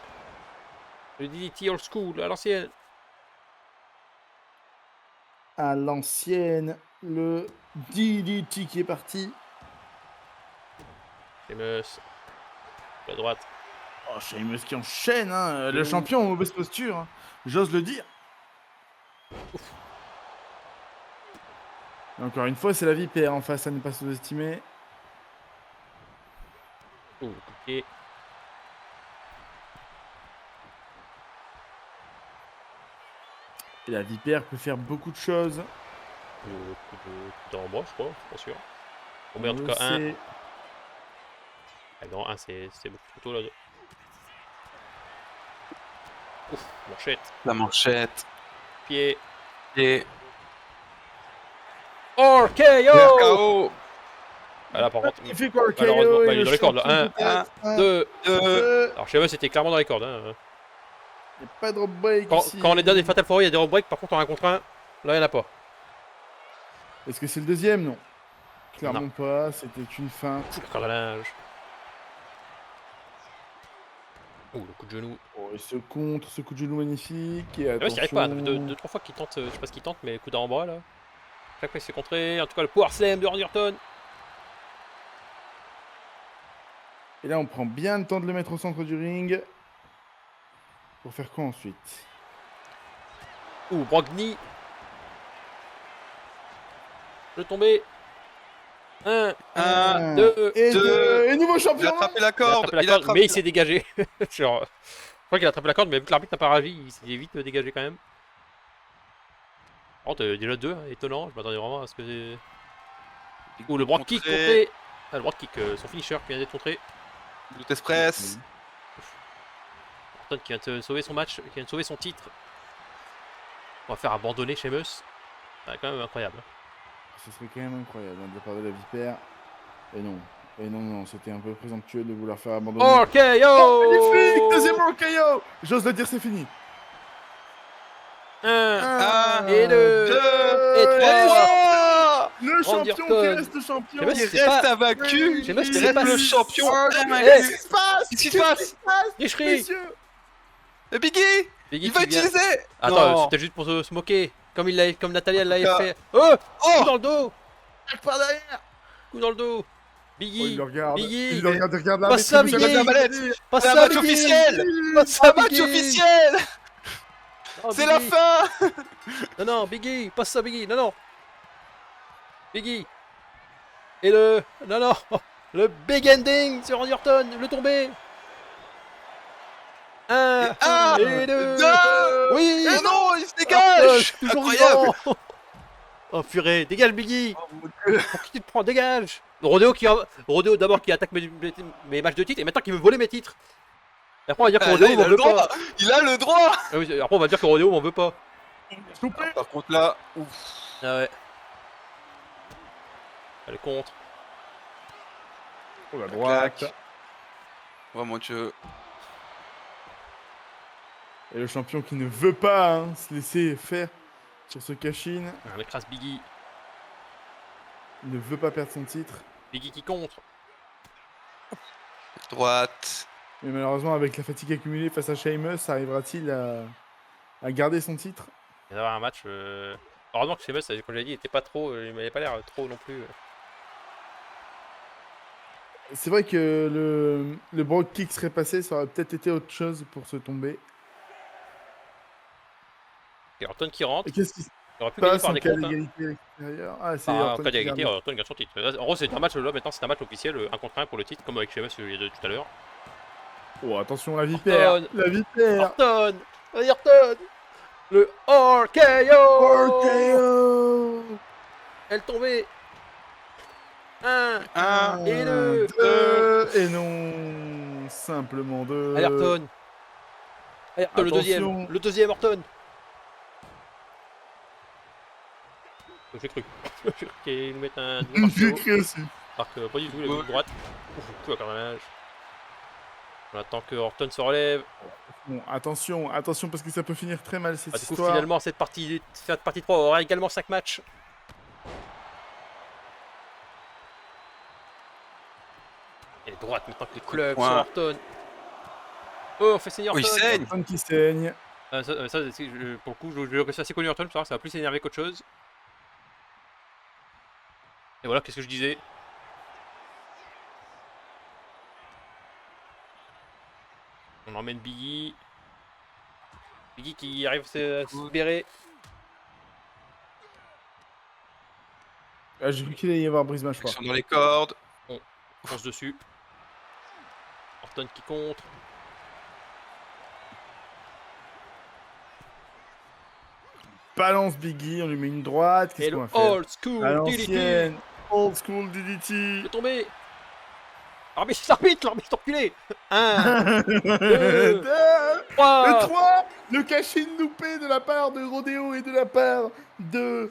Le DDT Old School à l'ancienne. À l'ancienne, le DDT qui est parti. Sheamus. À droite. Oh, Sheamus qui enchaîne, hein, le champion en mauvaise posture. Hein. J'ose le dire. Et encore une fois, c'est la vipère en face à ne pas sous-estimer. Oh, le coup de pied. Et la vipère peut faire beaucoup de choses. Le coup d'en-bras, je crois, je suis pas sûr. On met en tout On cas un. le sait. Ah non, un c'est beaucoup trop tôt là. Ouf, manchette. La manchette. Pied. Et RKO. RKO. Ah là par contre, Magnifique RKO. malheureusement, bah, il est et dans le les cordes là. champion 1, peut-être. 2. 2. Alors Sheamus était clairement dans les cordes. Hein. Il n'y a pas de drop break Quand, ici. quand on est dans des Fatal 4 il y a des road breaks, par contre en 1 contre 1, là il n'y en a pas. Est-ce que c'est le deuxième? Non. Clairement pas, c'était une fin. Fou, le cardalinge. Oh, le coup de genou. Oh, et ce contre, ce coup de genou magnifique. Et Ah ouais, il n'y arrive pas. attention. 2-3 fois qu'il tente, je sais pas ce qu'il tente, mais coup d'en-bras là. Chaque fois il se fait contrer. En tout cas, le power slam de Randy Orton. Et là, on prend bien le temps de le mettre au centre du ring. Pour faire quoi ensuite? Ouh, Brogni. Le tombé. 1, 1. 2. Et deux. deux. Et nouveau Il a champion. attrapé la Il a corde. attrapé la corde, mais il s'est dégagé. Genre, je crois qu'il a attrapé la corde, mais vu que l'arbitre n'a pas réagi, il s'est vite dégagé quand même. Oh, déjà 2, hein, étonnant. Je m'attendais vraiment à ce que. Ouh, le broad kick contré. Ah, le broad kick, son finisher qui vient d'être contré. Boot Express. Orton qui vient de sauver son match, qui vient de sauver son titre. On va faire abandonner Sheamus. C'est quand même incroyable. Ce serait quand même incroyable hein, de la part de la Vipère. Et non. Et non, non, c'était un peu présomptueux de vouloir faire abandonner. Ok, Oh, yo magnifique! Deuxième RKO! J'ose le dire, c'est fini. 1, Un, et 2, deux, et et 3. trois. Le Randy champion qui Orton. reste champion. Je sais pas Il si c'est reste pas- invaincu. Je sais pas si Il c'est reste pas- le champion Oh, invaincu. qu'est-ce qui se passe? Qu'est-ce qui se passe? Tricherie. Messieurs! Et Biggie, Biggie il va qui vient- utiliser. Attends, Non. c'était juste pour se moquer. Comme Nathalie, elle l'avait Ah. fait. Oh, Oh, coup dans le dos. Par derrière! Coup dans le dos. Oh, Biggie. il le regarde. Biggie. Il le regarde, il regarde Pas l'arbitre, ça, il je veut vais Biggie. faire pas la dire. manette. Pas C'est un ça, match Biggie. officiel. Pas ça, Un match Biggie. officiel. Non, C'est la Biggie. fin. Non, non, Biggie. Pas ça, Biggie. Non, non. Biggie. Et le... Non, non. Le big ending sur Randy Orton. Le tombé. 1, Un, et 2. deux. Oui. Et non, il se Orton, dégage. toujours Incroyable. vivant. Oh purée, dégage Biggie. Oh, mon Dieu. Pour qui tu te prends, dégage. Rodeo d'abord qui attaque mes matchs de titre et maintenant qui veut voler mes titres. Et après on va dire que Ah, Rodeo là, il m'en a veut le droit. pas. Il a le droit. Ah oui, après on va dire que Rodeo m'en veut pas. Coupé. Par contre là, ouf. Ah ouais. Elle est contre. Oh, la droite. Claque. Oh mon Dieu. Et le champion qui ne veut pas hein, se laisser faire sur ce cash-in. Elle écrase Biggie. Il ne veut pas perdre son titre. Biggie qui contre. Droite. Mais malheureusement, avec la fatigue accumulée face à Sheamus, arrivera-t-il à garder son titre? Il va y avoir un match. Heureusement que Sheamus, comme je l'ai dit, il était pas trop. Il m'avait pas l'air trop non plus. C'est vrai que le Brogue Kick serait passé, ça aurait peut-être été autre chose pour se tomber. Et Orton qui rentre. Et qu'est-ce qui se Il aurait pu gagner passe par en des cas comptes. Hein. d'égalité à l'extérieur? Ah, c'est En Orton cas qui d'égalité, gagne. Orton gagne son titre. En gros, c'est un match là maintenant, c'est un match officiel, 1 contre 1 pour le titre, comme avec Sheamus il y a de tout à l'heure. Oh, attention, la vipère! Orton. La vipère! Orton! Randy Orton! Le RKO! RKO! Elle tombée! 1, Un, et 2! Et non, simplement 2. Allez, Orton! Allez, Orton, le deuxième! Attention. Le deuxième, Orton! J'ai cru. J'ai cru qu'il nous mette un double J'ai marteau. cru aussi. Alors que pas du tout, il a mis de droite. Ouf, tout à carnage. On attend que Orton se relève. Bon, attention, attention parce que ça peut finir très mal cette Ah, du coup, histoire. finalement, cette partie 3 aura également 5 matchs. Et droite maintenant que les clubs sur Point. Orton. Oh, on fait saigner Oh, Orton. il saigne. Orton qui saigne. Ça, pour le coup, je suis assez connu Orton, ça va plus s'énerver qu'autre chose. Et voilà, qu'est-ce que je disais? On emmène Biggie. Biggie qui arrive à se libérer. Ah, j'ai cru qu'il allait y avoir brise-match, je Ils crois. sont dans les cordes. Fonce dessus. Orton qui contre. Balance Biggie, on lui met une droite. Et Qu'est-ce qu'on le va faire? old school À DDT. l'ancienne. Old school DDT. De tomber. L'arbitre, enculé. 1, 2, 3. Le 3, le cash-in loupé de la part de Rodeo et de la part de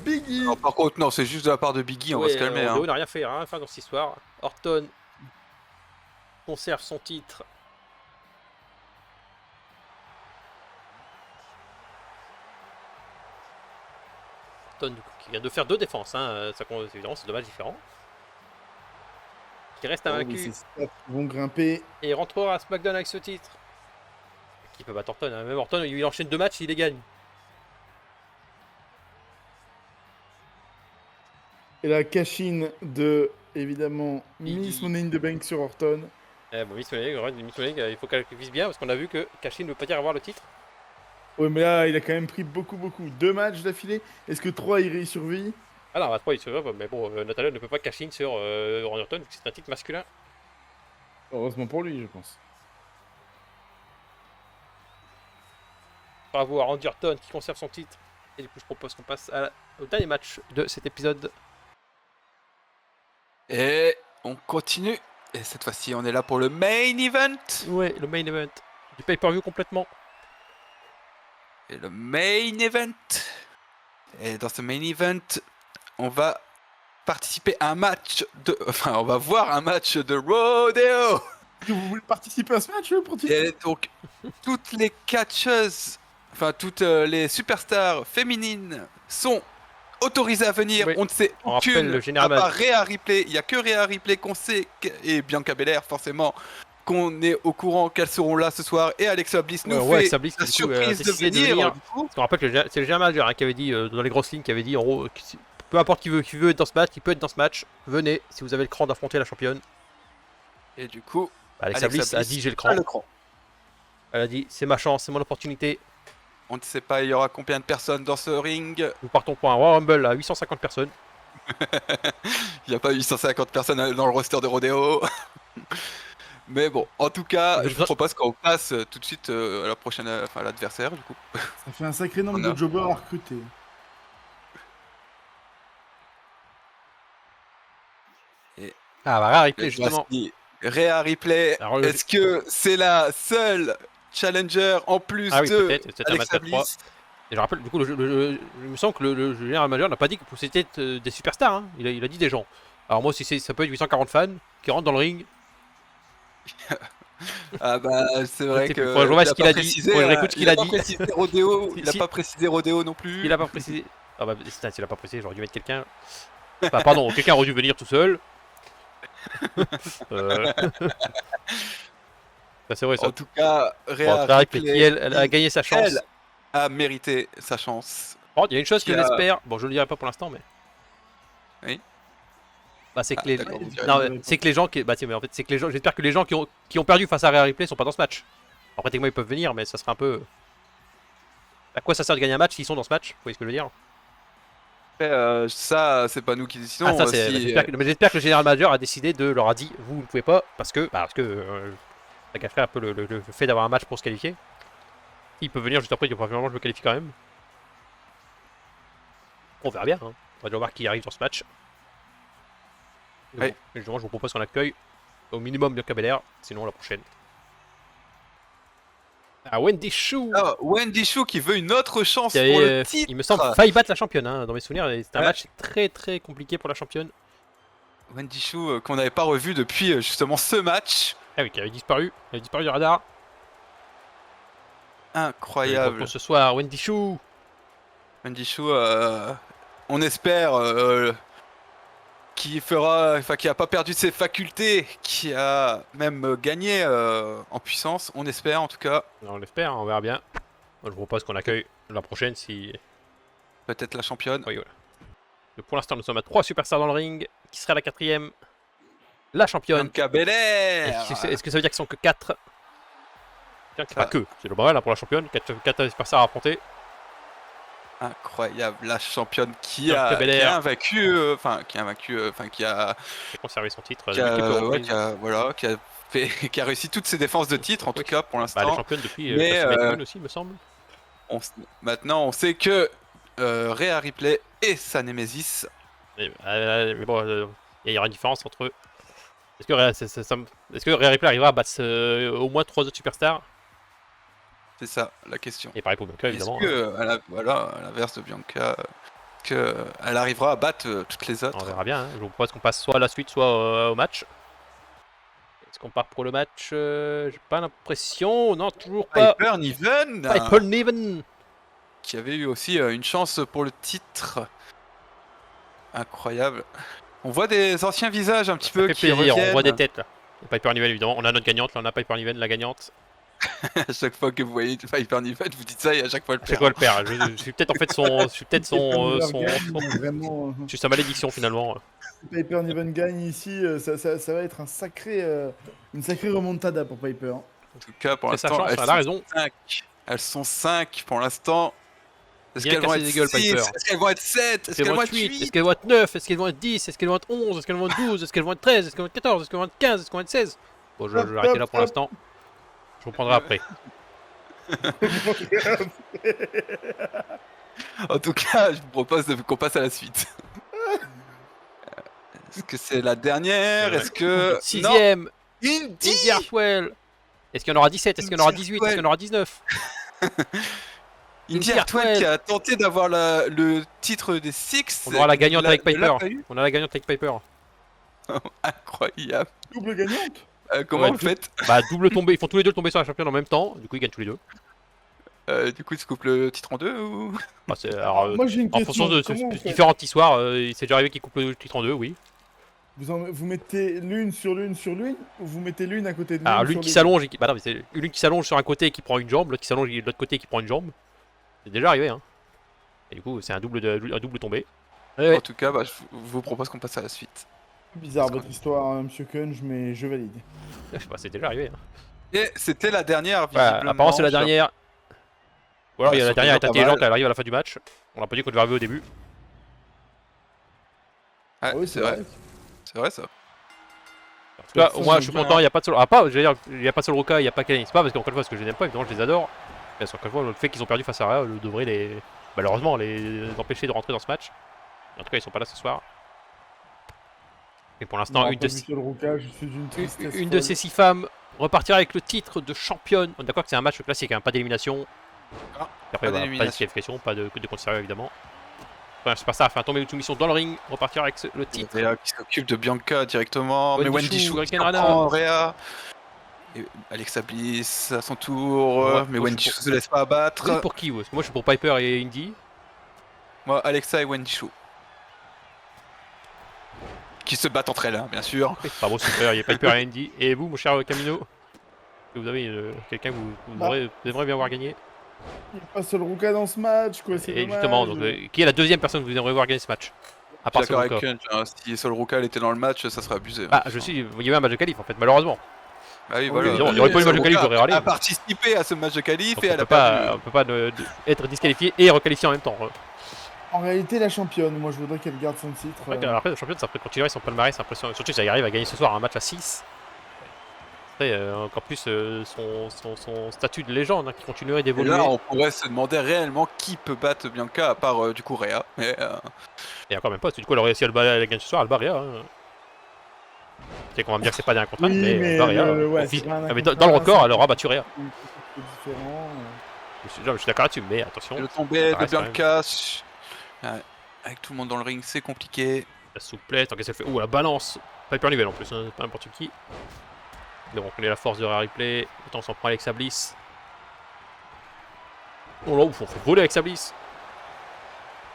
Biggie. Non, par contre, non, c'est juste de la part de Biggie, on va se calmer. Rodeo Hein. n'a rien fait dans cette histoire. Orton conserve son titre. Orton du coup, qui vient de faire 2 défenses, évidemment c'est dommage différent. Qui reste Oh, invaincu mais ces stats vont grimper. et rentrera à SmackDown avec ce titre. Qui peut battre Orton, hein. Même Orton il enchaîne 2 matchs, il les gagne. Et la cash-in de, évidemment, Biggie. Miss Money in the Bank sur Orton. Bon, Miss Monet, il faut qu'elle vise bien parce qu'on a vu que Cashin ne veut pas dire avoir le titre. Ouais, mais là, il a quand même pris beaucoup. 2 matchs d'affilée. Est-ce que 3 il survit? Ah non, à 3 il se va, mais bon, Natalia ne peut pas Cashin sur Randy Orton vu que c'est un titre masculin. Heureusement pour lui, je pense. Bravo à Randy Orton qui conserve son titre. Et du coup, je propose qu'on passe au dernier match de cet épisode. Et on continue. Et cette fois-ci, on est là pour le main event. Ouais, le main event du pay-per-view complètement. Et le main event. Et dans ce main event, on va participer à un match de... Enfin, on va voir un match de rodeo. Vous voulez participer à ce match pour Et donc, toutes les catcheuses, enfin, toutes les superstars féminines sont autorisées à venir. Oui. On ne sait On rappelle aucune, le général à part Rhea Ripley. Il n'y a que Rhea Ripley qu'on sait, et Bianca Belair, forcément, qu'on est au courant qu'elles seront là ce soir. Et Alexa Bliss nous fait Alexa Bliss, la du coup, surprise de décidé venir. Du coup. Parce qu'on rappelle que c'est le général manager qui avait dit, dans les grosses lignes, qui avait dit, en gros, peu importe qui veut être dans ce match, qui peut être dans ce match, venez, si vous avez le cran d'affronter la championne. Et du coup, Alexa Bliss a dit, j'ai le a cran. le cran. Elle a dit, c'est ma chance, c'est mon opportunité. On ne sait pas, il y aura combien de personnes dans ce ring. Nous partons pour un Royal Rumble à 850 personnes. Il n'y a pas 850 personnes dans le roster de Rodeo. Mais bon, en tout cas, je vous propose qu'on passe tout de suite à la prochaine, enfin à l'adversaire du coup. Ça fait un sacré nombre On a- de jobbers à recruter. Ah, bah, Rhea Ripley, justement. Voici Rhea Ripley. Alors, Est-ce que c'est la seule challenger en plus Ah oui, de peut-être, c'est un match Alexa à 3. Bliss? Et je rappelle, du coup, il me semble que le général manager n'a pas dit que c'était des superstars. Hein. Il a dit des gens. Alors moi, si ça peut être 840 fans qui rentrent dans le ring, Ah bah c'est vrai Peut-être, que faudrait que je vois il ce a qu'il pas a dit. précisé, Faudrait que hein. j'écoute ce qu'il Il a a pas dit. précisé Rodeo, Si- il a si- pas précisé Rodeo non plus. il a pas précisé. Ah bah, putain, s'il a pas précisé, j'aurais dû mettre quelqu'un. Enfin, pardon, quelqu'un aurait dû venir tout seul. Ça, c'est vrai, ça. En tout cas, Bon, Rhea Rhea Ripley, Ripley, qui, elle a gagné sa chance. elle a mérité sa chance. Oh, il y a une chose que qui a- j'espère. Bon, je le dirai pas pour l'instant, mais. Oui. Bah, c'est que Ah, les. d'accord, vous direz. Non, mais c'est que les gens qui. Bah, tiens, mais en fait, c'est que les gens. J'espère que les gens qui ont perdu face à Rhea Ripley sont pas dans ce match. Alors, pratiquement, ils peuvent venir, mais ça serait un peu. À quoi ça sert de gagner un match s'ils sont dans ce match? Vous voyez ce que je veux dire? Après, ça, c'est pas nous qui décidons. Ah, ça, c'est. si, J'espère que le général manager a décidé de leur a dit, vous ne pouvez pas, parce que ça gâcherait un peu le fait d'avoir un match pour se qualifier. Il peut venir juste après, il dit probablement je me qualifie quand même. On verra bien, hein. On va déjà voir qui arrive dans ce match. Et Ouais. bon, justement, je vous propose qu'on accueille au minimum Bianca Belair, sinon la prochaine. Ah, Wendy Choo, Ah, Wendy Choo qui veut une autre chance qui pour avait, le titre. il me semble, failli battre la championne, hein, dans mes souvenirs. C'était un Ouais. match très très compliqué pour la championne. Wendy Choo qu'on n'avait pas revu depuis justement ce match. Ah oui, qui avait disparu. Elle avait disparu du radar. Incroyable. Pour ce soir, Wendy Choo. Wendy Choo, on espère qui a pas perdu ses facultés, qui a même gagné en puissance. On espère en tout cas. On l'espère, on verra bien. Moi, je vous propose qu'on accueille la prochaine si. Peut-être la championne. Oui, voilà. Donc, pour l'instant, nous sommes à 3 superstars dans le ring. Qui sera la quatrième? La championne. Bianca Belair. Est-ce que ça veut dire qu'ils sont que 4? Tiens, Ça- pas que. C'est le mal hein, pour la championne. 4 superstars à affronter. Incroyable, la championne qui Bianca a Belair. vaincu, qui a Conserver son titre. qui a, multiples ouais, reprises. qui a réussi toutes ses défenses de titre en tout cas pour Bah, elle est l'instant. championne depuis Mais, SmackDown aussi, me semble. Maintenant, on sait que Rhea Ripley est sa Némésis. Mais bon, il y aura une différence entre eux. Est-ce que Rhea Ripley arrivera à battre au moins 3 autres superstars? C'est ça la question. Et pareil pour Bianca, Est-ce évidemment. que, à l'inverse de Bianca, elle arrivera à battre toutes les On autres? verra bien. Hein. Je vous propose qu'on passe soit à la suite, soit au match. Est-ce qu'on part pour le match? J'ai pas l'impression. Non, toujours pas. Piper Niven, Piper Niven. qui avait eu aussi une chance pour le titre. Incroyable. On voit des anciens visages un petit Ça peu fait qui plaisir. On reviennent. voit des têtes là. Et Piper Niven, évidemment. On a notre gagnante. Là, on a Piper Niven, la gagnante. À chaque fois que vous voyez Piper Niven, vous dites ça et à chaque fois le C'est perd. quoi le père? Je suis peut-être en fait son. Je suis peut-être Vraiment, je suis sa malédiction finalement. Piper Niven gagne ici, ça va être une sacrée remontada pour Piper. Hein. En tout cas, pour C'est sa l'instant, chance, elle a raison. Elles sont 5 pour l'instant. Est-ce Bien qu'elles vont cassé être des gueules, 6? Piper. Est-ce qu'elles vont être 7? Est-ce qu'elles vont être 8? 8? Est-ce qu'elles vont être 9? Est-ce qu'elles vont être 10? Est-ce qu'elles vont être 11? Est-ce qu'elles vont être 12? Est-ce qu'elles vont être 13? Est-ce qu'elles vont être 14? Est-ce qu'elles vont être 15? Est-ce qu'elles vont être 16? Bon, je vais arrêter là pour l'instant. Je reprendrai après. En tout cas, je vous propose qu'on passe à la suite. Est-ce que c'est la dernière? Est-ce que... Sixième, Non, Indy. Indy Hartwell. Est-ce qu'il y en aura 17? Est-ce qu'il y en aura 18? Est-ce qu'il y en aura 19? Indy Indy Hartwell Hartwell. qui a tenté d'avoir le titre des Six. On aura la gagnante avec ne l'a Piper. pas eu. On a la gagnante avec Piper. Incroyable. Double gagnante. Comment Ouais, vous faites? Bah, double tombé. Ils font tous les deux tomber sur la championne en même temps. Du coup, ils gagnent tous les deux. Du coup, ils se coupent le titre en deux ou? Ah, alors, Moi j'ai une en question. fonction de Comment vous faites différentes histoires, c'est déjà arrivé qu'ils coupent le titre en deux, oui. Vous mettez l'une sur l'une sur l'une ou vous mettez l'une à côté de l'une Alors, sur l'une qui l'une s'allonge, bah non, mais c'est l'une qui s'allonge sur un côté et qui prend une jambe, l'autre qui s'allonge de l'autre côté et qui prend une jambe. C'est déjà arrivé, hein. Et du coup, c'est un double tombé. Ouais. En tout cas, bah, je vous propose qu'on passe à la suite. Bizarre votre histoire, hein, Monsieur Kunj, mais je valide. Bah, c'est déjà arrivé. Hein. Et c'était la dernière, Voilà, visiblement. apparemment, c'est la dernière. Ou alors, Ouais, il y a la sur dernière est déjà pas intelligente, mal. elle arrive à la fin du match. On l'a pas dit qu'on devait arriver au début. Ouais, Ah oui, c'est vrai. C'est vrai ça. En tout cas, Ça, au moins, j'aime je suis bien. content, il n'y a pas de solo. Ah, pas, je veux dire, il n'y a pas de solo Roca, il n'y a pas Kenny. C'est pas parce qu'encore une fois, parce que je les aime pas, évidemment, je les adore. Mais encore une fois, le fait qu'ils ont perdu face à Rhea devrait les. Malheureusement, les empêcher de rentrer dans ce match. En tout cas, ils sont pas là ce soir. Et pour l'instant, une de ces. Sur le Ruka, je suis d'une tristesse. Une de ces 6 femmes repartira avec le titre de championne. On est d'accord que c'est un match classique, hein, pas d'élimination. Ah, Et après, pas voilà, pas de d'élimination. disqualification, pas de compte sérieux évidemment. Enfin, Superstar a fait un tomber une soumission dans le ring, repartira avec le titre. Rhea qui s'occupe de Bianca directement, mais Wendy Wendy Choo, Choo qui Hurricane Rana. prend Rhea. Et Alexa Bliss à son tour, Ouais, mais moi, Wendy je Choo suis se laisse pas abattre. Vous êtes pour qui vous Parce que moi je suis pour Piper et Indy. Moi, Alexa et Wendy Choo. Qui se battent entre elles, hein, bien sûr. Bravo, super, il y a Piper et Indy. Et vous, mon cher Camino, est-ce que vous avez quelqu'un que vous aimeriez bien voir gagner. Il n'y a pas seul Ruka dans ce match, quoi. C'est Et dommage. justement, donc, qui est la deuxième personne que vous aimeriez voir gagner ce match À Je part suis d'accord Solo avec Roca. Kunj, hein, si Sol Ruka était dans le match, ça serait abusé. hein. Ah, il y avait un match de qualif en fait, malheureusement. Ah oui, Oui, voilà. évidemment, il y aurait pas eu le match de Sol qualif, Ruka j'aurais râlé. a participé à ce match de qualif Donc et on elle a peut pas, perdu. on peut pas être disqualifié et requalifié en même temps. En réalité, la championne, moi je voudrais qu'elle garde son titre. Alors après, le champion, ça ferait continuer son palmarès, c'est impressionnant. Surtout si elle arrive à gagner ce soir un match à 6. Après, encore plus son statut de légende hein, qui continuerait Et d'évoluer. là, on pourrait se demander réellement qui peut battre Bianca à part du coup Rhea. Mais Et encore même pas, parce que du coup, si elle gagne ce soir, elle bat Rhea. Hein. C'est qu'on va me dire que c'est pas derrière contrat, Oui, mais elle mais bat Rhea. ouais, Office- c'est pas un Ah, mais dans contrat, le record, c'est elle aura battu Rhea. c'est différent. Je suis d'accord là-dessus, mais attention, le tombé ça de reste quand Bianca, avec tout le monde dans le ring, c'est compliqué. la souplesse, tant qu'elle se fait. Ouh, la balance Piper Nivel en plus, hein, pas n'importe qui. Mais bon, on connaît la force de Rhea Ripley. Autant on s'en prend Alexa Bliss. Oh là, ouf, on fait voler Alexa Bliss.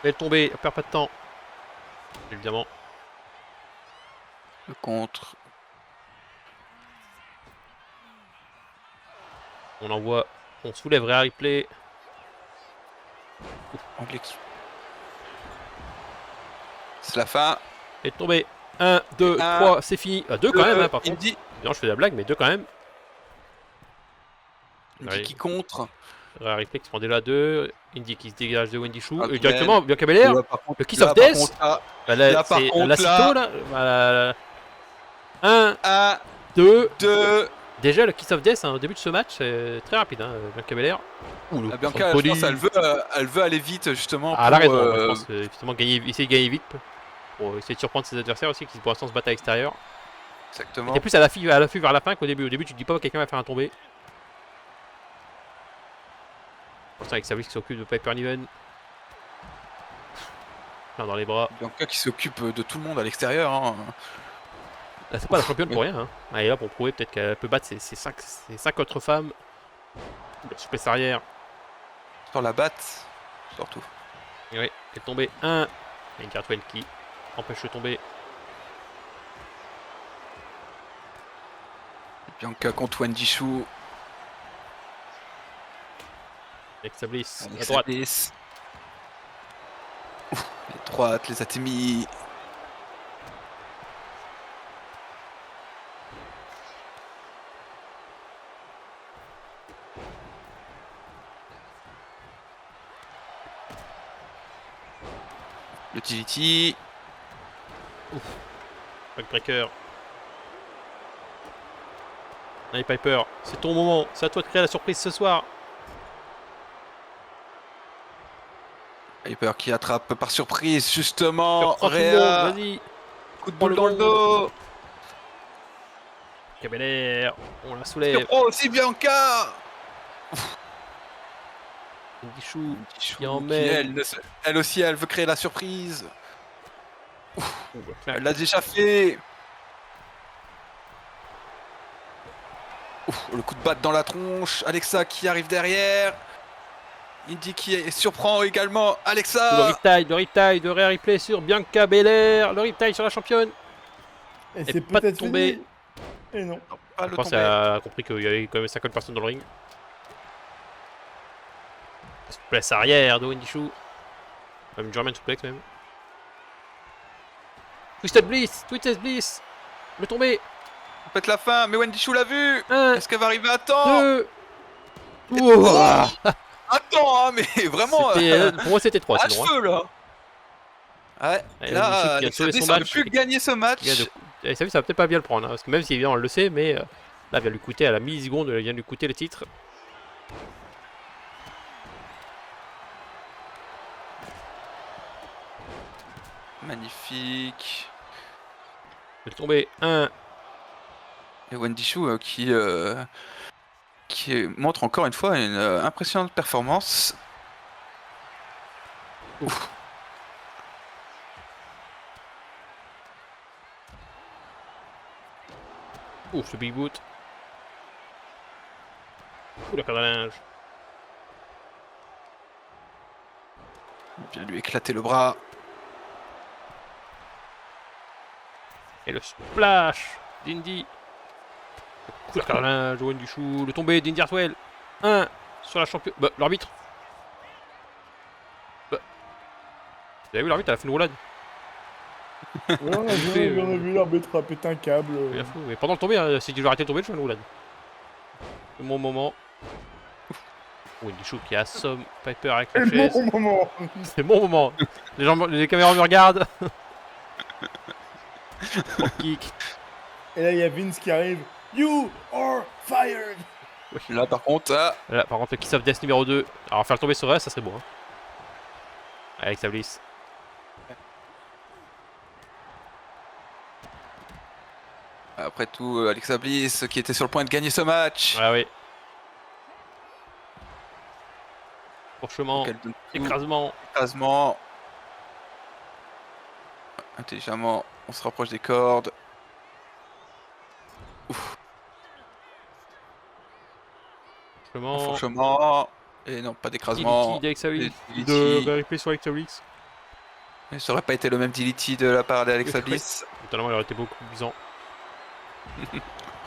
Elle est tombée, elle perd pas de temps. Évidemment. Le contre. On envoie, on soulève Rhea Ripley. C'est la fin. Elle est tombée. 1, 2, Un, 3, c'est fini. 2 quand même, hein, par contre. Indy, Non, je fais la blague, mais 2 quand même. Indy qui contre. Rhea Ripley qui se prend déjà 2. Indy qui se dégage de Wendy Choo. Ah, Et bien. directement, Bianca Belair. Là, par contre, Le Kiss là, of par Death. contre, là, Elle là, par contre, a sitôt là. 1, 1, 2. 2. Déjà, le Kiss of Death, hein, au début de ce match, c'est très rapide. Hein, Bianca Belair. Ouh, le Bianca, je body. pense, elle veut aller vite justement. Ah, elle a pour, raison. Moi, je pense que, justement, essayer de gagner vite. Pour essayer de surprendre ses adversaires aussi, qui pour l'instant se battent à l'extérieur. Exactement. Et plus à l'affût vers la fin qu'au début. Au début, tu te dis pas que quelqu'un va faire un tombé. Pour l'instant, avec Savis qui s'occupe de Piper Niven. Dans les bras. Bianca qui s'occupe de tout le monde à l'extérieur. Hein. Là, c'est pas la championne pour rien. Hein. Elle est là pour prouver peut-être qu'elle peut battre ses 5 autres femmes. La souplesse arrière. Sur la batte, surtout. Et oui, elle est tombée 1. Il y a une Hartwell qui empêche de tomber. Bianca contre Wendy Choo. Alexa Bliss à Alexa droite. Bliss. Ouf, les droites, les atémis. Le TGT. Backbreaker. Allez Piper, c'est ton moment. C'est à toi de créer la surprise ce soir. Piper qui attrape par surprise justement. Surprends tout le monde, Rhea. vas-y. Coup de Prends boule le dans le dos. Cabelair, on la soulève. Surprend aussi Bianca. Wendy Chou. Chou Qui en qui, met. elle aussi, elle veut créer la surprise. Clac. Elle l'a déjà fait. Le coup de batte dans la tronche. Alexa qui arrive derrière. Indy qui surprend également Alexa. Le riptide de Rhea Ripley sur Bianca Belair. Le riptide sur la championne. Et Et c'est pas de peut-être tombée. fini. Et non. Pas Je le pense tomber. qu'elle a compris qu'il y avait quand même 50 personnes dans le ring. Place arrière de Wendy Chou. Même German suplex même. Twisted Bliss. Le tombé. On pète la fin, mais Wendy Chou l'a vu. 1, Est-ce qu'elle va arriver à temps? 2. Ouah. Attends, hein, mais vraiment Pour moi c'était 3 à sinon. cheveux là. Ouais, Et là, Wendy Chou qui a Alexa sauvé son Bliss aurait match. pu gagner ce match. Et ça, ça va peut-être pas bien le prendre. Hein, parce que même si évidemment elle le sait, mais là elle vient lui coûter à la milliseconde, elle vient lui coûter le titre. Magnifique. Elle est tombée. 1. Et Wendy Chou qui montre encore une fois une impressionnante performance. Ouf, ce big boot. Ouh, la corde à linge. Il vient lui éclater le bras. Et le splash d'Indy. Le coup de corde à linge, Wendy Chou. Le tombé d'Indy Hartwell. 1 sur la championne. Bah, l'arbitre. Bah. Vous avez vu l'arbitre, elle a fait une roulade. Ouais, on a vu l'arbitre a pété un câble. Il a fou. Mais pendant le tombé, hein, si tu veux arrêter de tomber, je fais une roulade. C'est mon moment. Wendy Chou qui assomme Piper avec la C'est chaise. mon moment. C'est mon moment. Les caméras me regardent. Drop kick. Et là, il y a Vince qui arrive. You are fired. Là par contre, Là, par contre, le Kiss of Death numéro 2. Alors, faire tomber sur elle, ça serait beau. Hein. Alexa Bliss. après tout, Alexa Bliss qui était sur le point de gagner ce match. Ah oui. Fourchement. Donc, elle donne tout. Écrasement. Écrasement. Intelligemment, on se rapproche des cordes. Fourchement. Enfourchement. Et non, pas d'écrasement. DDT d'Alexa Bliss. DDT. De replay sur Alexa Bliss. Mais ça aurait pas été le même DDT de la part d'Alexa Bliss. Totalement, il aurait été beaucoup plus puissant.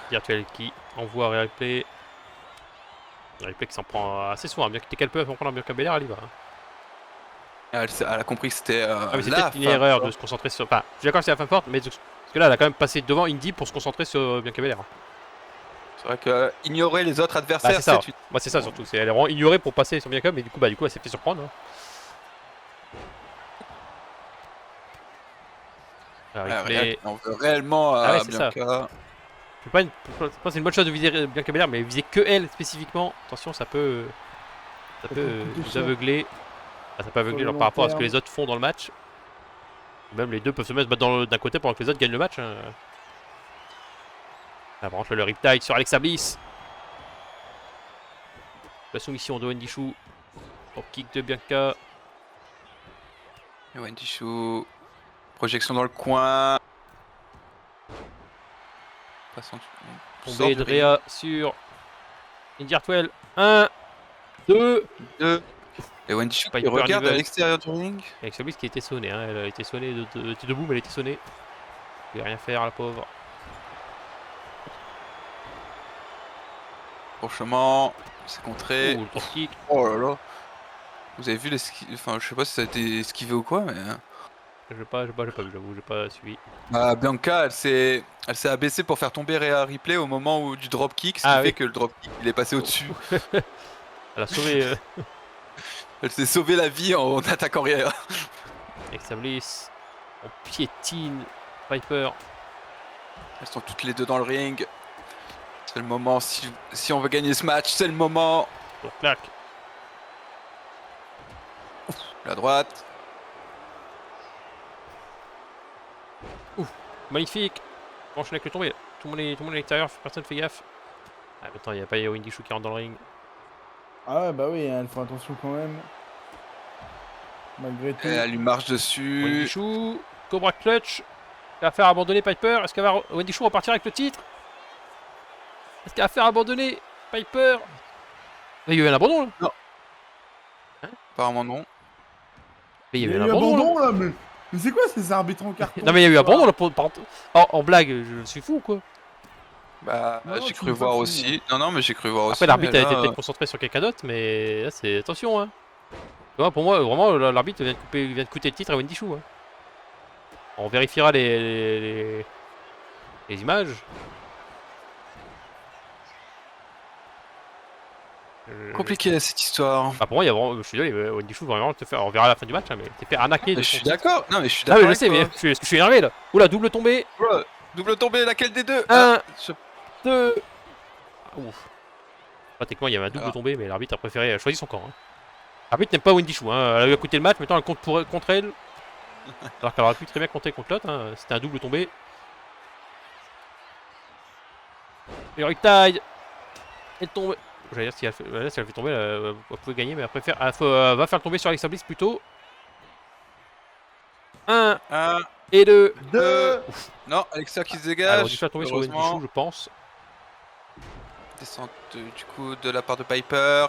Virtuel qui envoie replay. Replay qui s'en prend assez souvent. Bien qu'elle peut s'en prendre un Bianca Belair, elle y va. Hein. Elle a compris que c'était Ah, mais c'est la peut-être une femme erreur forte. de se concentrer sur. Enfin, je suis d'accord que c'est la femme forte, mais parce que là, elle a quand même passé devant Indy pour se concentrer sur Bianca Belair. C'est vrai que ignorer les autres Bah, adversaires, c'est ça. c'est une... Moi, c'est ça surtout. Elle est vraiment ignorée pour passer sur Bianca, mais du coup, elle s'est fait surprendre. Hein. Replay. On veut réellement Ah ouais, c'est ça. Bianca. Je pense que c'est une bonne chose de viser Bianca Belair, mais viser que elle spécifiquement. Attention, ça peut coûter vous cher. aveugler. Ah, ça peut aveugler le genre, long par rapport à ce que terme. les autres font dans le match. Même les deux peuvent se mettre d'un côté pendant que les autres gagnent le match. Hein. Là, par contre, le riptide sur Alexa Bliss. La soumission de Wendy Chou. Au kick de Bianca. Et Wendy Chou. Projection dans le coin. Passons. Tombée de Rhea sur Indy Hartwell. 1, 2. Et Wendy Chou qui Piper regarde à Niven. l'extérieur du ring. Alexa Bliss qui a été sonnée. Hein. Elle a été sonnée. Elle était debout, mais elle a été sonnée. Elle pouvait rien faire, la pauvre. Franchement, c'est contré. Ouh, le top kick. Oh là là. Vous avez vu enfin, je sais pas si ça a été esquivé ou quoi, mais. J'ai pas vu, j'avoue, j'ai pas suivi. Bah, Bianca, elle s'est abaissée pour faire tomber Rhea Ripley au moment du drop kick, ce qui Ah fait oui. que le drop kick il est passé au-dessus. Elle a sauvé Elle s'est sauvé la vie en attaquant Rhea. Alexa Bliss. On piétine Piper. Elles sont toutes les deux dans le ring. C'est le moment, si on veut gagner ce match, c'est le moment. Donc, clac. La droite. Magnifique. On enchaîne avec le tombé. Tout le monde est à l'extérieur, personne fait gaffe. Ah, mais attends, il n'y a pas Wendy Chou qui rentre dans le ring. Ah ouais, bah oui, hein, elles font attention quand même. Malgré tout. Et elle lui marche Wendy dessus. Chou, Cobra Clutch, qui va faire abandonner Piper. Est-ce qu'elle va Wendy Chou repartir avec le titre? Est-ce qu'elle va faire abandonner Piper? Il y a eu un abandon là. Apparemment non. Mais il y Il a y eu a un eu abandon là. abandon là, mais c'est quoi ces arbitres en carton? Non mais il y a eu ce abandon soir là en blague, je suis fou ou quoi. Bah, Non, non, j'ai tu cru n'es pas voir fini, aussi. Non, non, mais j'ai cru voir aussi. Après l'arbitre a mais été là, peut-être concentré sur quelqu'un d'autre, mais là c'est attention hein. Tu vois, pour moi vraiment l'arbitre vient de coûter le titre à Wendy Chou hein. On vérifiera les images. compliqué cette histoire. Bah pour moi il y a vraiment, je suis désolé, Wendy Chou va vraiment te faire, on verra à la fin du match hein, mais t'es fait arnaquer de Mais je son suis titre. d'accord. Non, mais je suis Ah d'accord. mais je sais, mais est-ce que je suis énervé là. Oula, double tombée. Oula, double tombée, laquelle des deux? 1, Je- 2. Ah, ouf. Pratiquement il y avait un double Ah. tombé, mais l'arbitre a préféré choisir son camp. Hein. L'arbitre n'aime pas Wendy Chou, hein. Elle a eu à coûter le match, maintenant elle compte contre elle. Alors qu'elle aurait pu très bien compter contre l'autre, hein. C'était un double tombé. Et retaille. Elle tombe. J'allais dire si elle fait, là, si elle fait tomber, elle pouvait gagner, mais elle préfère. Elle va faire tomber sur Alexa Bliss plutôt. 1 Un, et 2. Deux. non, Alexa qui se Alors, dégage. dû faire tomber sur Wendy heureusement. Chou, je pense. Descente du coup de la part de Piper.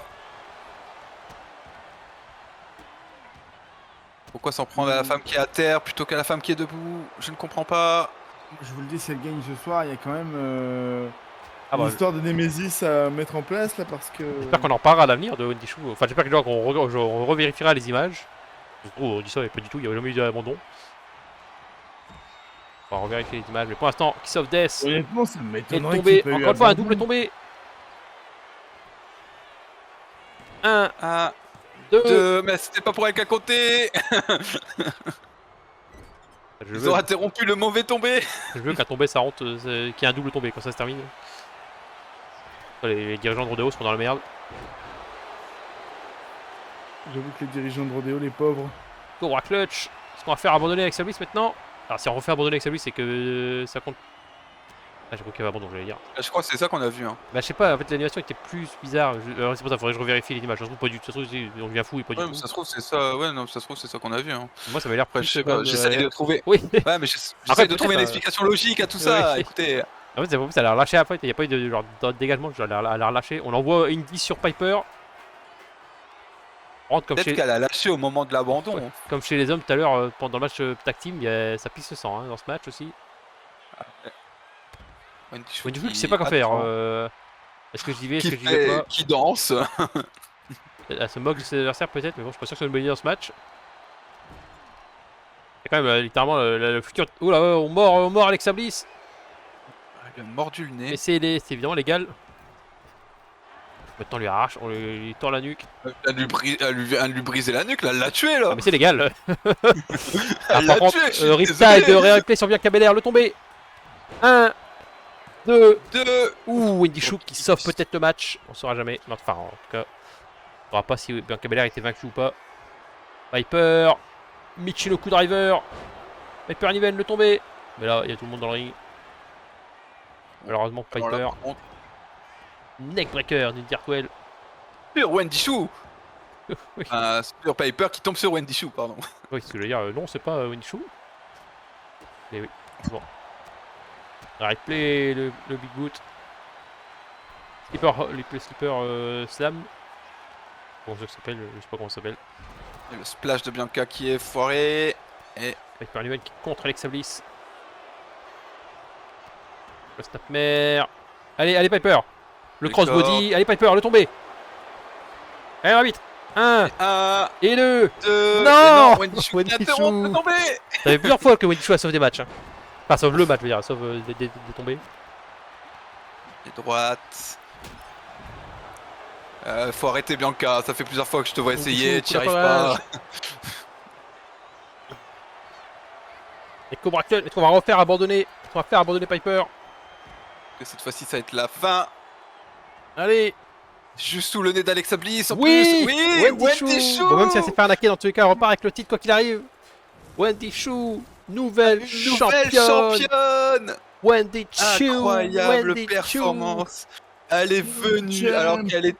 Pourquoi s'en prendre à la femme qui est à terre plutôt qu'à la femme qui est debout? Je ne comprends pas. Je vous le dis, si elle gagne ce soir, il y a quand même Ah bah, une histoire de Némésis à mettre en place là parce que. j'espère qu'on en reparlera à l'avenir de Wendy Chou. Enfin, j'espère qu'on on revérifiera les images. Je trouve, on dit ça, mais pas du tout, il n'y a jamais eu d'abandon. On va revérifier les images, mais pour l'instant, Kiss of Death Honnêtement, ça est m'étonnerait tombé. qu'il y ait pas eu Encore une fois, un abandon. double tombé. 1, 1, 2. 2, mais c'était pas pour elle qu'à compter. Je Ils ont veux, interrompu le mauvais tombé. je veux qu'à tomber, ça rentre, qu'il y ait un double tombé quand ça se termine. Les dirigeants de Rodeo seront dans la merde. J'avoue que les dirigeants de Rodeo, les pauvres. Cobra Clutch. Est-ce qu'on va faire abandonner Alexa Bliss maintenant? Alors, si on refait abandonner Alexa Bliss, c'est que ça compte. Ah, j'ai cru qu'il y avait abandon, j'allais dire. Je crois que c'est ça qu'on a vu. Hein. Bah, je sais pas, en fait, l'animation était plus bizarre. Alors, c'est pour ça, faudrait que je revérifie les images. Ça se trouve, pas du tout. Ça se trouve, on devient fou et pas du Ouais, mais tout. ça se trouve c'est ça. Ouais, non, ça se trouve c'est ça qu'on a vu. Hein. Moi, ça m'a l'air Après, plus je sais pas. comme. J'essaie de trouver. Oui. Ouais, mais j'essaie Après, de trouver une peut-être, explication logique à tout ça. oui. Écoutez. En fait, c'est ça, elle a relâché après. Il n'y a pas eu de genre de dégagement. Genre, elle a relâché. On envoie Indy sur Piper. On rentre Peut-être qu'elle a lâché au moment de l'abandon. comme chez les hommes tout à l'heure pendant le match tag team. Ça pisse le sang hein, dans ce match aussi. Wendy Chou qui sait pas quoi faire. Est-ce que j'y vais? Est-ce que j'y vais pas? Qui danse. Elle se moque de ses adversaires peut-être, mais bon, je suis pas sûr que ce soit une bonne idée dans ce match. Il y a quand même littéralement le futur. Oula, on mord Alexa Bliss. Elle lui a mordu le nez. Mais c'est évidemment légal. Maintenant on lui arrache, on lui tord la nuque. Elle lui briser la nuque, là, elle l'a tué là. Ah, mais c'est légal. Ah, Elle l'a par tué. contre, je suis Riptide de désolé. replay sur Bianca Belair, le tombé. 1, 2. 2. Ouh, Wendy Chou qui sauve peut-être le match. On saura jamais. Enfin, en tout cas, on saura pas si Bianca Belair était vaincue ou pas. Piper. Michinoku Driver. Piper Niven, le tombé. Mais là, il y a tout le monde dans le ring. Malheureusement, Alors là, Piper. par contre, Neckbreaker d'une Dirtwell. sur Wendy Chou. Oui. Sur Piper qui tombe sur Wendy Chou, pardon. Oui, ce que je veux dire, non, c'est pas Wendy Chou. Mais oui, bon. Replay, le Big Boot. Slipper Slam. Bon, ça s'appelle, je sais pas comment ça s'appelle. Et le splash de Bianca qui est foiré. Et Piper Niven qui contre Alexa Bliss. Le Snapmare. Allez, Piper. Le D'accord. crossbody. Allez, Piper, le tombé. Allez, arbitre. 1 1, et 2. 2. Non, Wendy Chou Wendy qui interrompt Chou. le tombé. Ça fait plusieurs fois que Wendy Chou a sauvé des matchs. Hein. Enfin, sauve le match, je veux dire, sauve des tombées. Et droite. Faut arrêter Bianca, ça fait plusieurs fois que je te vois essayer, Chou, t'y coup arrives d'appât. pas. Et Cobra Clutch, est-ce qu'on va refaire abandonner? Est-ce qu'on va faire abandonner Piper? Que cette fois-ci ça va être la fin. Allez. Juste sous le nez d'Alexa Bliss en Oui, plus. Oui, Wendy Chou. Bon, même si elle s'est fait arnaquer, dans tous les cas, elle repart avec le titre quoi qu'il arrive. Wendy Chou, nouvelle Nouvelle championne. championne. Wendy Chou, Incroyable Wendy performance. Elle est venue alors qu'elle est...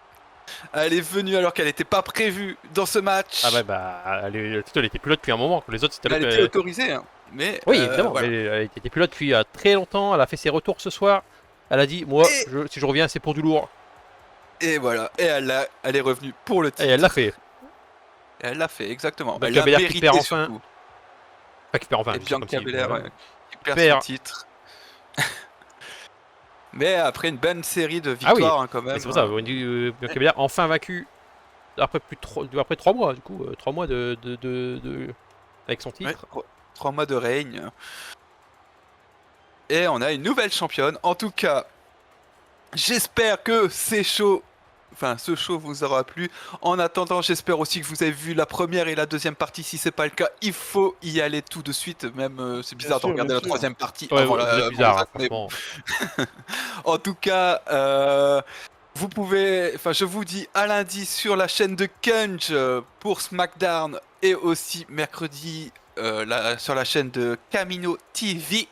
Elle est venue alors qu'elle n'était pas prévue dans ce match. Ah ouais, bah, elle était plus là depuis un moment. Les autres, c'était Elle était autorisée, hein. Mais Oui, évidemment, voilà. mais elle était plus là depuis très longtemps. Elle a fait ses retours ce soir. Elle a dit, moi, Et- si je reviens, c'est pour du lourd. Et voilà, et elle est revenue pour le titre. Et elle l'a fait. Et elle l'a fait, exactement. Bianca Elle l'a Belair qui mérité perd enfin. surtout. Enfin, qui perd enfin. Et je dis ça comme Bianca si- Belair qui perd Perd. son titre. Mais après une bonne série de Ah oui, victoires hein, quand mais même. c'est pour ça. Bianca Belair enfin vaincue après après 3 mois, du coup. 3 mois avec son Ouais, titre. 3 mois de règne. Et on a une nouvelle championne. En tout cas, j'espère que c'est chaud. Enfin, ce show vous aura plu. En attendant, j'espère aussi que vous avez vu la première et la deuxième partie. Si c'est pas le cas, il faut y aller tout de suite. Même c'est bizarre de sûr, regarder bien la sûr. troisième partie Ouais, avant vous la. êtes bizarre, avant hein, le reste, franchement. en tout cas, vous pouvez. Enfin, je vous dis à lundi sur la chaîne de Kunj pour SmackDown et aussi mercredi sur la chaîne de Camino TV.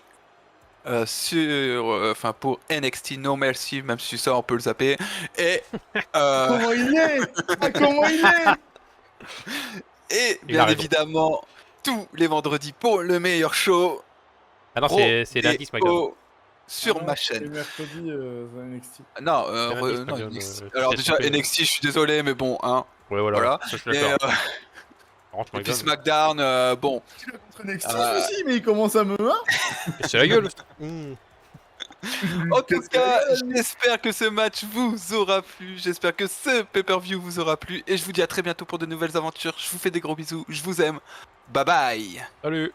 Enfin pour NXT No Mercy, même si ça on peut le zapper. Et Comment il est? Ah, comment il est? et Il a bien raison. évidemment tous les vendredis pour le meilleur show. Ah non, c'est lundi SmackDown. Rodeo sur Ah non, ma c'est chaîne. mercredi, NXT. Non, C'est lundi non, SmackDown, NXT. tu Alors t'es déjà trompé. NXT, je suis désolé, mais bon, hein. Ouais, voilà. Voilà. Ça, je suis Et, d'accord. Par contre, et puis SmackDown, SmackDown, bon. Tu l'as contre NXT Euh, aussi, mais il commence à me. Hein. c'est la gueule. Mmh. En tout cas, j'espère que ce match vous aura plu. J'espère que ce pay-per-view vous aura plu. Et je vous dis à très bientôt pour de nouvelles aventures. Je vous fais des gros bisous. Je vous aime. Bye bye. Salut.